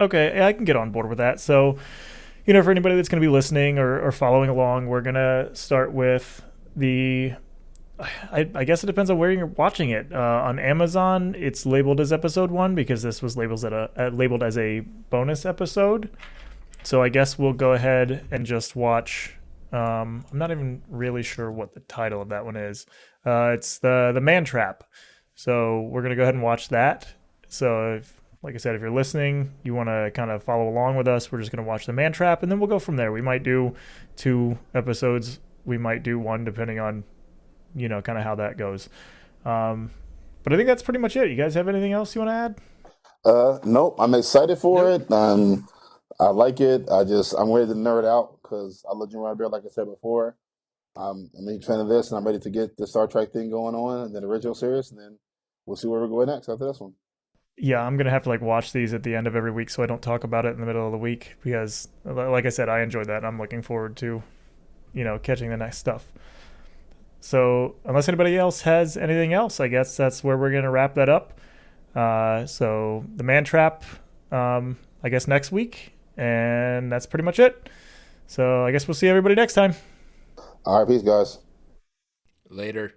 okay, I can get on board with that. So, for anybody that's going to be listening or following along, we're going to start with the. I guess it depends on where you're watching it. On Amazon, it's labeled as episode 1 because this was labeled as a bonus episode. So I guess we'll go ahead and just watch. I'm not even really sure what the title of that one is. It's the Man Trap. So we're gonna go ahead and watch that. So like I said, if you're listening, you want to kind of follow along with us, we're just gonna watch the Man Trap, and then we'll go from there. We might do 2 episodes. We might do 1 depending on kind of how that goes. But I think that's pretty much it. You guys have anything else you want to add? Nope, I'm excited for Nope. it. I like it. I'm ready to nerd out because I love Jim Roddenberry, like I said before. I'm a huge fan of this, and I'm ready to get the Star Trek thing going on, and then the original series, and then we'll see where we're going next after this one. Yeah, I'm gonna have to watch these at the end of every week so I don't talk about it in the middle of the week because, like I said, I enjoyed that. And I'm looking forward to catching the next stuff. So unless anybody else has anything else, I guess that's where we're gonna wrap that up. So the Man Trap, I guess next week, and that's pretty much it. So I guess we'll see everybody next time. All right, peace, guys. Later.